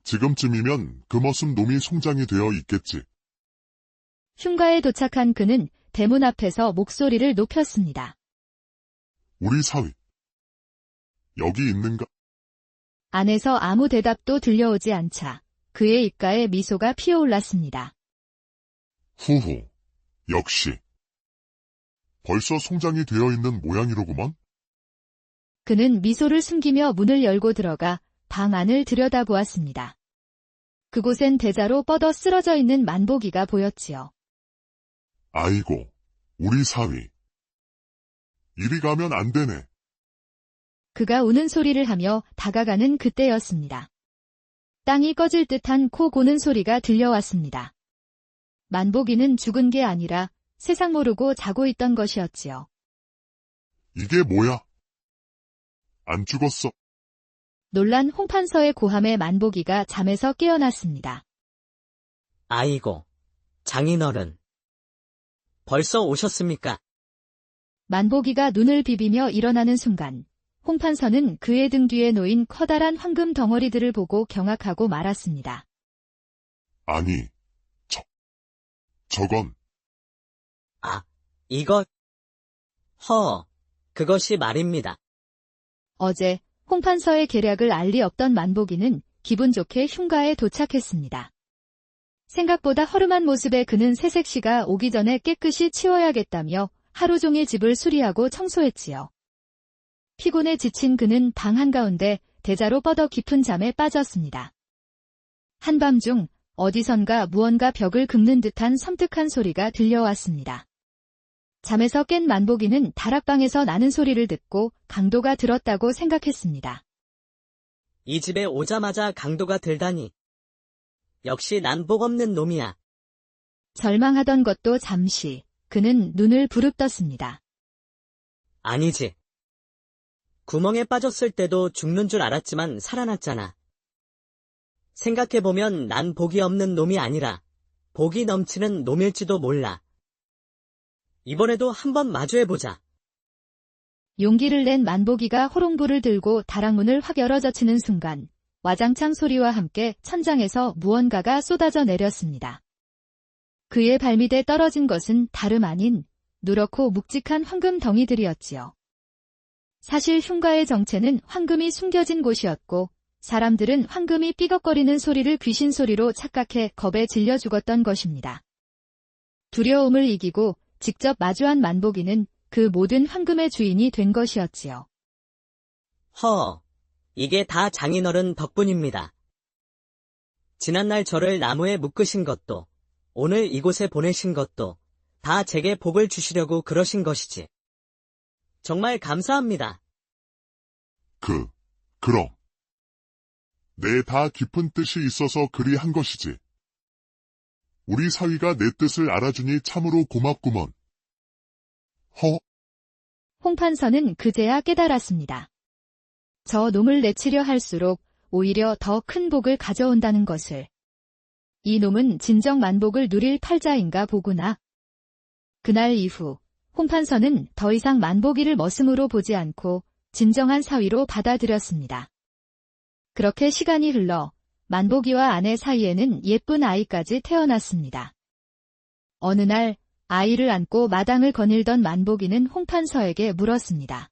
지금쯤이면 그 머슴 놈이 송장이 되어 있겠지. 흉가에 도착한 그는 대문 앞에서 목소리를 높였습니다. 우리 사위. 여기 있는가? 안에서 아무 대답도 들려오지 않자 그의 입가에 미소가 피어올랐습니다. 후후. 역시. 벌써 송장이 되어 있는 모양이로구먼? 그는 미소를 숨기며 문을 열고 들어가 방 안을 들여다보았습니다. 그곳엔 대자로 뻗어 쓰러져 있는 만보기가 보였지요. 아이고, 우리 사위. 이리 가면 안 되네. 그가 우는 소리를 하며 다가가는 그때였습니다. 땅이 꺼질 듯한 코 고는 소리가 들려왔습니다. 만보기는 죽은 게 아니라 세상 모르고 자고 있던 것이었지요. 이게 뭐야? 안 죽었어. 놀란 홍판서의 고함에 만보기가 잠에서 깨어났습니다. 아이고, 장인어른. 벌써 오셨습니까? 만보기가 눈을 비비며 일어나는 순간 홍판서는 그의 등 뒤에 놓인 커다란 황금 덩어리들을 보고 경악하고 말았습니다. 아니, 저건, 아, 이것. 그것이 말입니다. 어제 홍판서의 계략을 알 리 없던 만보기는 기분 좋게 흉가에 도착했습니다. 생각보다 허름한 모습의 그는 새색시가 오기 전에 깨끗이 치워야겠다며 하루 종일 집을 수리하고 청소했지요. 피곤에 지친 그는 방 한가운데 대자로 뻗어 깊은 잠에 빠졌습니다. 한밤중 어디선가 무언가 벽을 긁는 듯한 섬뜩한 소리가 들려왔습니다. 잠에서 깬 만보기는 다락방에서 나는 소리를 듣고 강도가 들었다고 생각했습니다. 이 집에 오자마자 강도가 들다니. 역시 난 복 없는 놈이야. 절망하던 것도 잠시 그는 눈을 부릅떴습니다. 아니지. 구멍에 빠졌을 때도 죽는 줄 알았지만 살아났잖아. 생각해보면 난 복이 없는 놈이 아니라 복이 넘치는 놈일지도 몰라. 이번에도 한번 마주해보자. 용기를 낸 만보기가 호롱불을 들고 다락문을 확 열어젖히는 순간 와장창 소리와 함께 천장에서 무언가가 쏟아져 내렸습니다. 그의 발밑에 떨어진 것은 다름 아닌 누렇고 묵직한 황금 덩이들이었지요. 사실 흉가의 정체는 황금이 숨겨진 곳이었고 사람들은 황금이 삐걱거리는 소리를 귀신 소리로 착각해 겁에 질려 죽었던 것입니다. 두려움을 이기고 직접 마주한 만보기는 그 모든 황금의 주인이 된 것이었지요. 이게 다 장인어른 덕분입니다. 지난날 저를 나무에 묶으신 것도, 오늘 이곳에 보내신 것도 다 제게 복을 주시려고 그러신 것이지. 정말 감사합니다. 그럼. 내 다 깊은 뜻이 있어서 그리 한 것이지. 우리 사위가 내 뜻을 알아주니 참으로 고맙구먼. 홍판서는 그제야 깨달았습니다. 저 놈을 내치려 할수록 오히려 더 큰 복을 가져온다는 것을. 이 놈은 진정 만복을 누릴 팔자인가 보구나. 그날 이후 홍판서는 더 이상 만보기를 머슴으로 보지 않고 진정한 사위로 받아들였습니다. 그렇게 시간이 흘러 만보기와 아내 사이에는 예쁜 아이까지 태어났습니다. 어느 날 아이를 안고 마당을 거닐던 만보기는 홍판서에게 물었습니다.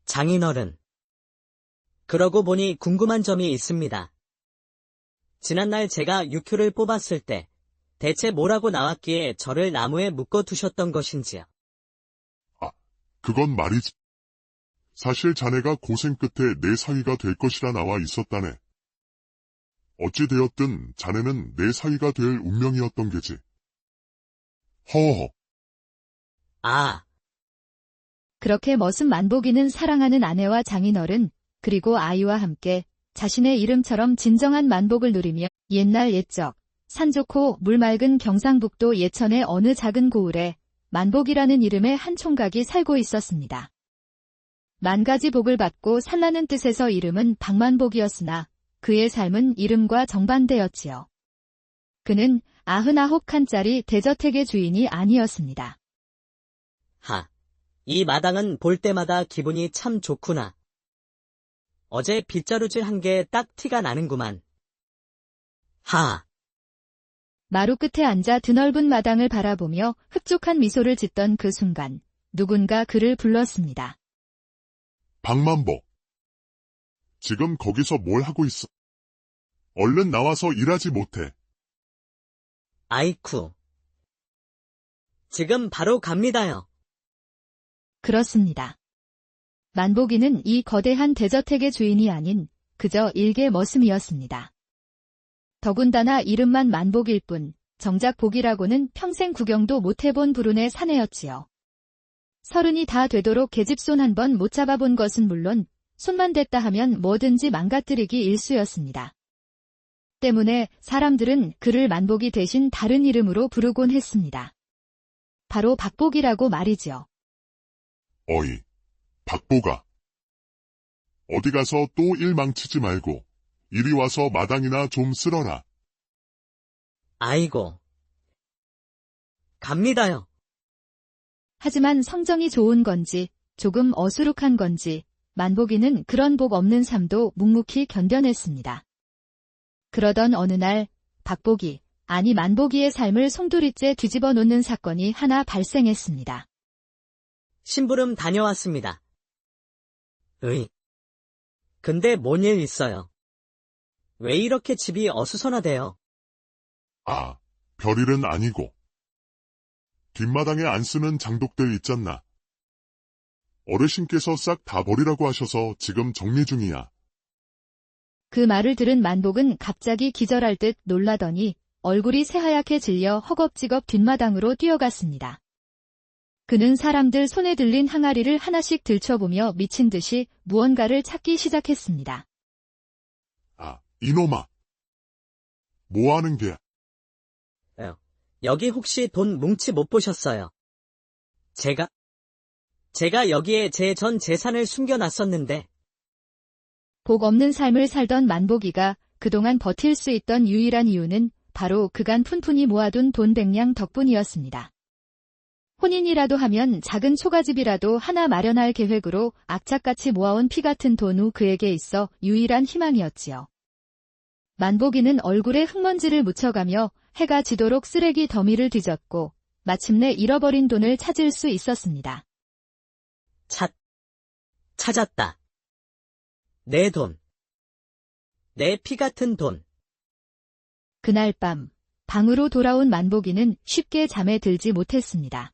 장인어른. 그러고 보니 궁금한 점이 있습니다. 지난날 제가 유큐를 뽑았을 때 대체 뭐라고 나왔기에 저를 나무에 묶어 두셨던 것인지요. 그건 말이지. 사실 자네가 고생 끝에 내 사위가 될 것이라 나와 있었다네. 어찌 되었든 자네는 내 사위가 될 운명이었던 게지. 허허. 그렇게 머슴 만보기는 사랑하는 아내와 장인어른 그리고 아이와 함께 자신의 이름처럼 진정한 만복을 누리며 옛날 옛적 산 좋고 물 맑은 경상북도 예천의 어느 작은 고을에 만복이라는 이름의 한 총각이 살고 있었습니다. 만가지 복을 받고 살라는 뜻에서 이름은 박만복이었으나 그의 삶은 이름과 정반대였지요. 그는 99칸짜리 대저택의 주인이 아니었습니다. 이 마당은 볼 때마다 기분이 참 좋구나. 어제 빗자루질 한 게 딱 티가 나는구만. 마루 끝에 앉아 드넓은 마당을 바라보며 흡족한 미소를 짓던 그 순간 누군가 그를 불렀습니다. 박만복. 지금 거기서 뭘 하고 있어? 얼른 나와서 일하지 못해. 아이쿠. 지금 바로 갑니다요. 그렇습니다. 만복이는 이 거대한 대저택의 주인이 아닌 그저 일개 머슴이었습니다. 더군다나 이름만 만복일 뿐 정작 복이라고는 평생 구경도 못해본 불운의 사내였지요. 30이 다 되도록 계집손 한 번 못 잡아본 것은 물론 손만 댔다 하면 뭐든지 망가뜨리기 일쑤였습니다. 때문에 사람들은 그를 만복이 대신 다른 이름으로 부르곤 했습니다. 바로 박복이라고 말이지요. 어이, 박보가. 어디 가서 또 일 망치지 말고 이리 와서 마당이나 좀 쓸어라. 아이고. 갑니다요. 하지만 성정이 좋은 건지 조금 어수룩한 건지 만복이는 그런 복 없는 삶도 묵묵히 견뎌냈습니다. 그러던 어느 날 박복이, 아니 만복이의 삶을 송두리째 뒤집어 놓는 사건이 하나 발생했습니다. 심부름 다녀왔습니다. 근데 뭔 일 있어요? 왜 이렇게 집이 어수선하대요? 아, 별일은 아니고. 뒷마당에 안 쓰는 장독들 있잖나. 어르신께서 싹 다 버리라고 하셔서 지금 정리 중이야. 그 말을 들은 만복은 갑자기 기절할 듯 놀라더니 얼굴이 새하얗게 질려 허겁지겁 뒷마당으로 뛰어갔습니다. 그는 사람들 손에 들린 항아리를 하나씩 들춰보며 미친 듯이 무언가를 찾기 시작했습니다. 아, 이놈아. 뭐 하는 게야? 여기 혹시 돈 뭉치 못 보셨어요? 제가 여기에 제 전 재산을 숨겨놨었는데. 복 없는 삶을 살던 만복이가 그동안 버틸 수 있던 유일한 이유는 바로 그간 푼푼히 모아둔 돈 100냥 덕분이었습니다. 혼인이라도 하면 작은 초가집이라도 하나 마련할 계획으로 악착같이 모아온 피 같은 돈 후 그에게 있어 유일한 희망이었지요. 만복이는 얼굴에 흙먼지를 묻혀가며 해가 지도록 쓰레기 더미를 뒤졌고 마침내 잃어버린 돈을 찾을 수 있었습니다. 찾았다. 내 돈. 내 피 같은 돈. 그날 밤 방으로 돌아온 만복이는 쉽게 잠에 들지 못했습니다.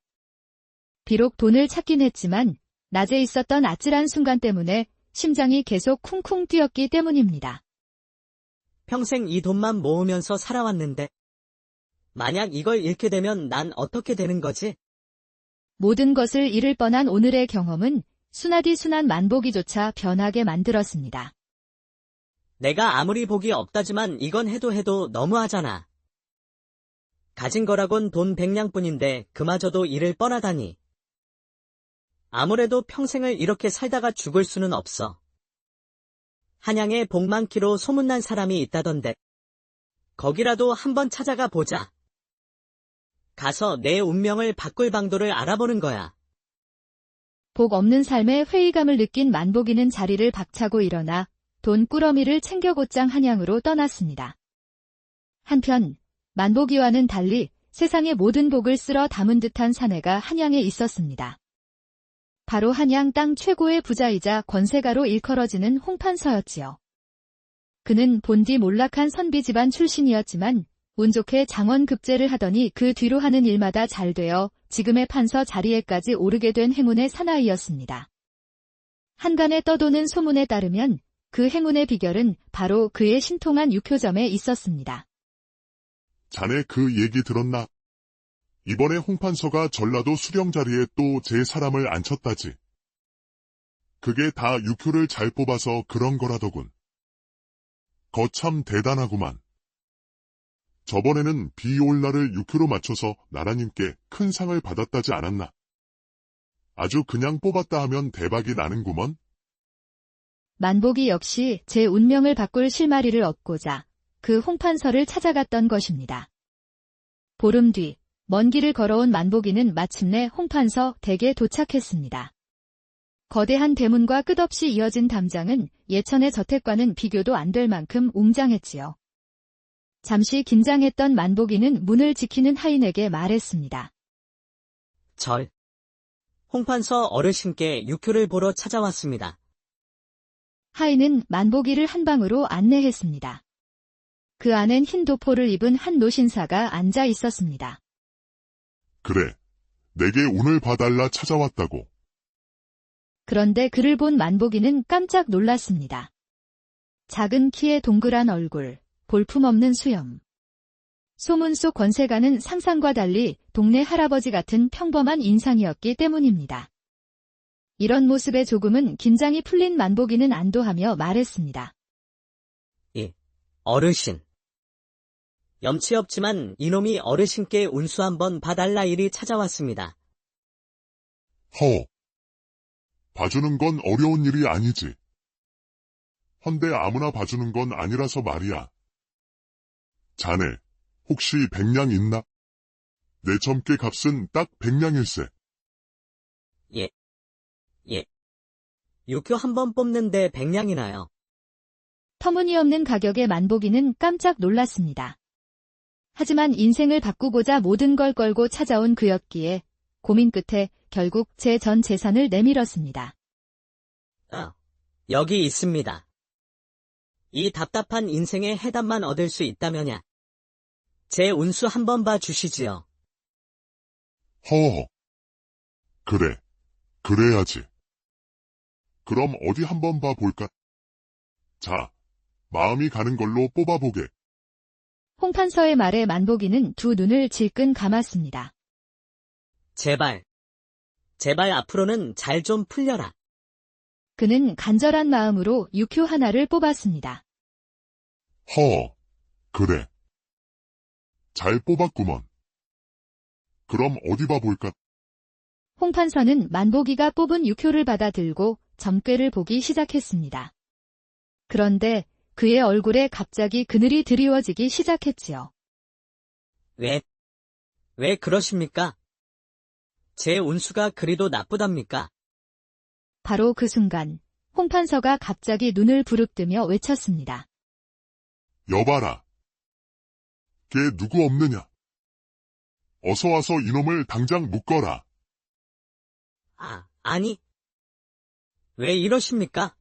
비록 돈을 찾긴 했지만 낮에 있었던 아찔한 순간 때문에 심장이 계속 쿵쿵 뛰었기 때문입니다. 평생 이 돈만 모으면서 살아왔는데 만약 이걸 잃게 되면 난 어떻게 되는 거지? 모든 것을 잃을 뻔한 오늘의 경험은 순하디 순한 만복이조차 변하게 만들었습니다. 내가 아무리 복이 없다지만 이건 해도 너무하잖아. 가진 거라곤 돈 100냥뿐인데 그마저도 잃을 뻔하다니. 아무래도 평생을 이렇게 살다가 죽을 수는 없어. 한양에 복 많기로 소문난 사람이 있다던데. 거기라도 한번 찾아가 보자. 가서 내 운명을 바꿀 방도를 알아보는 거야. 복 없는 삶에 회의감을 느낀 만복이는 자리를 박차고 일어나 돈 꾸러미를 챙겨 곧장 한양으로 떠났습니다. 한편 만복이와는 달리 세상의 모든 복을 쓸어 담은 듯한 사내가 한양에 있었습니다. 바로 한양 땅 최고의 부자이자 권세가로 일컬어지는 홍판서였지요. 그는 본디 몰락한 선비 집안 출신이었지만 운 좋게 장원급제를 하더니 그 뒤로 하는 일마다 잘 되어 지금의 판서 자리에까지 오르게 된 행운의 사나이였습니다. 한간에 떠도는 소문에 따르면 그 행운의 비결은 바로 그의 신통한 육효점에 있었습니다. 자네 그 얘기 들었나? 이번에 홍판서가 전라도 수령 자리에 또 제 사람을 앉혔다지. 그게 다 육효를 잘 뽑아서 그런 거라더군. 거참 대단하구만. 저번에는 비올라를 육효로 맞춰서 나라님께 큰 상을 받았다지 않았나? 아주 그냥 뽑았다 하면 대박이 나는구먼. 만복이 역시 제 운명을 바꿀 실마리를 얻고자 그 홍판서를 찾아갔던 것입니다. 보름 뒤 먼 길을 걸어온 만복이는 마침내 홍판서 댁에 도착했습니다. 거대한 대문과 끝없이 이어진 담장은 예천의 저택과는 비교도 안 될 만큼 웅장했지요. 잠시 긴장했던 만복이는 문을 지키는 하인에게 말했습니다. 홍판서 어르신께 육효를 보러 찾아왔습니다. 하인은 만보기를 한 방으로 안내했습니다. 그 안엔 흰 도포를 입은 한 노신사가 앉아 있었습니다. 그래, 내게 운을 봐달라 찾아왔다고. 그런데 그를 본 만보기는 깜짝 놀랐습니다. 작은 키에 동그란 얼굴, 볼품없는 수염. 소문 속 권세가는 상상과 달리 동네 할아버지 같은 평범한 인상이었기 때문입니다. 이런 모습에 조금은 긴장이 풀린 만보기는 안도하며 말했습니다. 어르신. 염치 없지만 이놈이 어르신께 운수 한번 봐달라 일이 찾아왔습니다. 봐주는 건 어려운 일이 아니지. 헌데 아무나 봐주는 건 아니라서 말이야. 자네, 혹시 백냥 있나? 내 점괘 값은 딱 백냥일세. 육효 한 번 뽑는데 100냥이나요. 터무니없는 가격에 만보기는 깜짝 놀랐습니다. 하지만 인생을 바꾸고자 모든 걸 걸고 찾아온 그였기에 고민 끝에 결국 제 전 재산을 내밀었습니다. 여기 있습니다. 이 답답한 인생의 해답만 얻을 수 있다면야. 제 운수 한번 봐 주시지요. 그래, 그래야지. 그럼 어디 한번 봐볼까? 자, 마음이 가는 걸로 뽑아보게. 홍판서의 말에 만보기는 두 눈을 질끈 감았습니다. 제발 앞으로는 잘 좀 풀려라. 그는 간절한 마음으로 육효 하나를 뽑았습니다. 그래. 잘 뽑았구먼. 그럼 어디 봐볼까? 홍판서는 만보기가 뽑은 육효를 받아들고 점괘를 보기 시작했습니다. 그런데 그의 얼굴에 갑자기 그늘이 드리워지기 시작했지요. 왜 그러십니까? 제 운수가 그리도 나쁘답니까? 바로 그 순간 홍판서가 갑자기 눈을 부릅뜨며 외쳤습니다. 여봐라. 걔 누구 없느냐? 어서 와서 이놈을 당장 묶어라. 아니. 왜 이러십니까?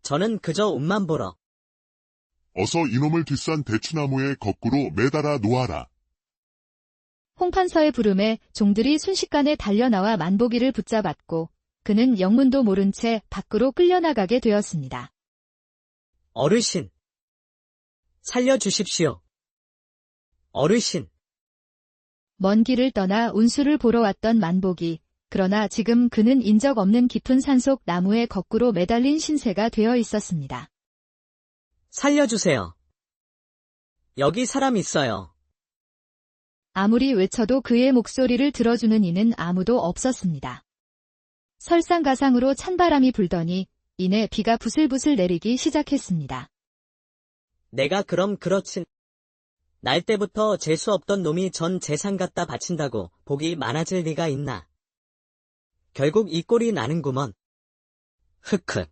저는 그저 운만 보러. 어서 이놈을 뒷산 대추나무에 거꾸로 매달아 놓아라. 홍판서의 부름에 종들이 순식간에 달려나와 만보기를 붙잡았고 그는 영문도 모른 채 밖으로 끌려나가게 되었습니다. 어르신. 살려주십시오. 어르신. 먼 길을 떠나 운수를 보러 왔던 만보기. 그러나 지금 그는 인적 없는 깊은 산속 나무에 거꾸로 매달린 신세가 되어 있었습니다. 살려주세요. 여기 사람 있어요. 아무리 외쳐도 그의 목소리를 들어주는 이는 아무도 없었습니다. 설상가상으로 찬바람이 불더니 이내 비가 부슬부슬 내리기 시작했습니다. 내가 그럼 그렇진. 날 때부터 재수 없던 놈이 전 재산 갖다 바친다고 복이 많아질 리가 있나. 결국 이 꼴이 나는구먼. 흑흑.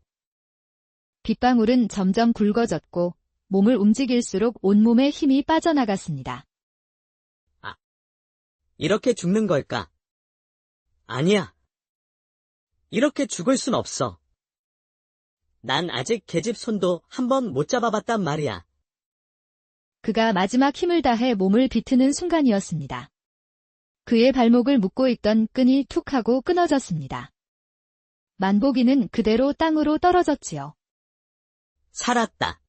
빗방울은 점점 굵어졌고 몸을 움직일수록 온몸에 힘이 빠져나갔습니다. 이렇게 죽는 걸까? 아니야. 이렇게 죽을 순 없어. 난 아직 계집 손도 한번 못 잡아봤단 말이야. 그가 마지막 힘을 다해 몸을 비트는 순간이었습니다. 그의 발목을 묶고 있던 끈이 툭 하고 끊어졌습니다. 만보기는 그대로 땅으로 떨어졌지요. 살았다.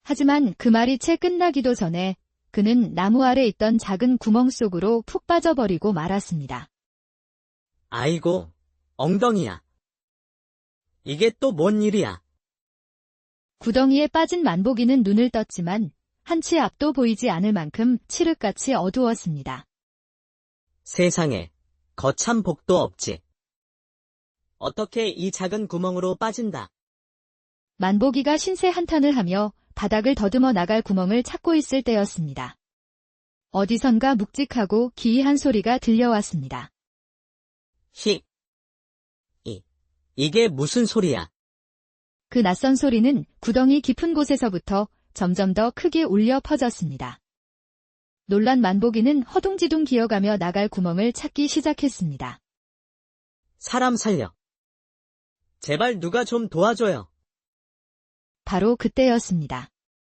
하지만 그 말이 채 끝나기도 전에 그는 나무 아래 있던 작은 구멍 속으로 푹 빠져버리고 말았습니다. 아이고, 엉덩이야. 이게 또 뭔 일이야. 구덩이에 빠진 만보기는 눈을 떴지만 한치 앞도 보이지 않을 만큼 칠흑같이 어두웠습니다. 세상에, 거참 복도 없지. 어떻게 이 작은 구멍으로 빠진다. 만보기가 신세 한탄을 하며 바닥을 더듬어 나갈 구멍을 찾고 있을 때였습니다. 어디선가 묵직하고 기이한 소리가 들려왔습니다. 이게 무슨 소리야? 그 낯선 소리는 구덩이 깊은 곳에서부터 점점 더 크게 울려 퍼졌습니다. 놀란 만보기는 허둥지둥 기어가며 나갈 구멍을 찾기 시작했습니다. 사람 살려. 제발 누가 좀 도와줘요. 바로 그때였습니다.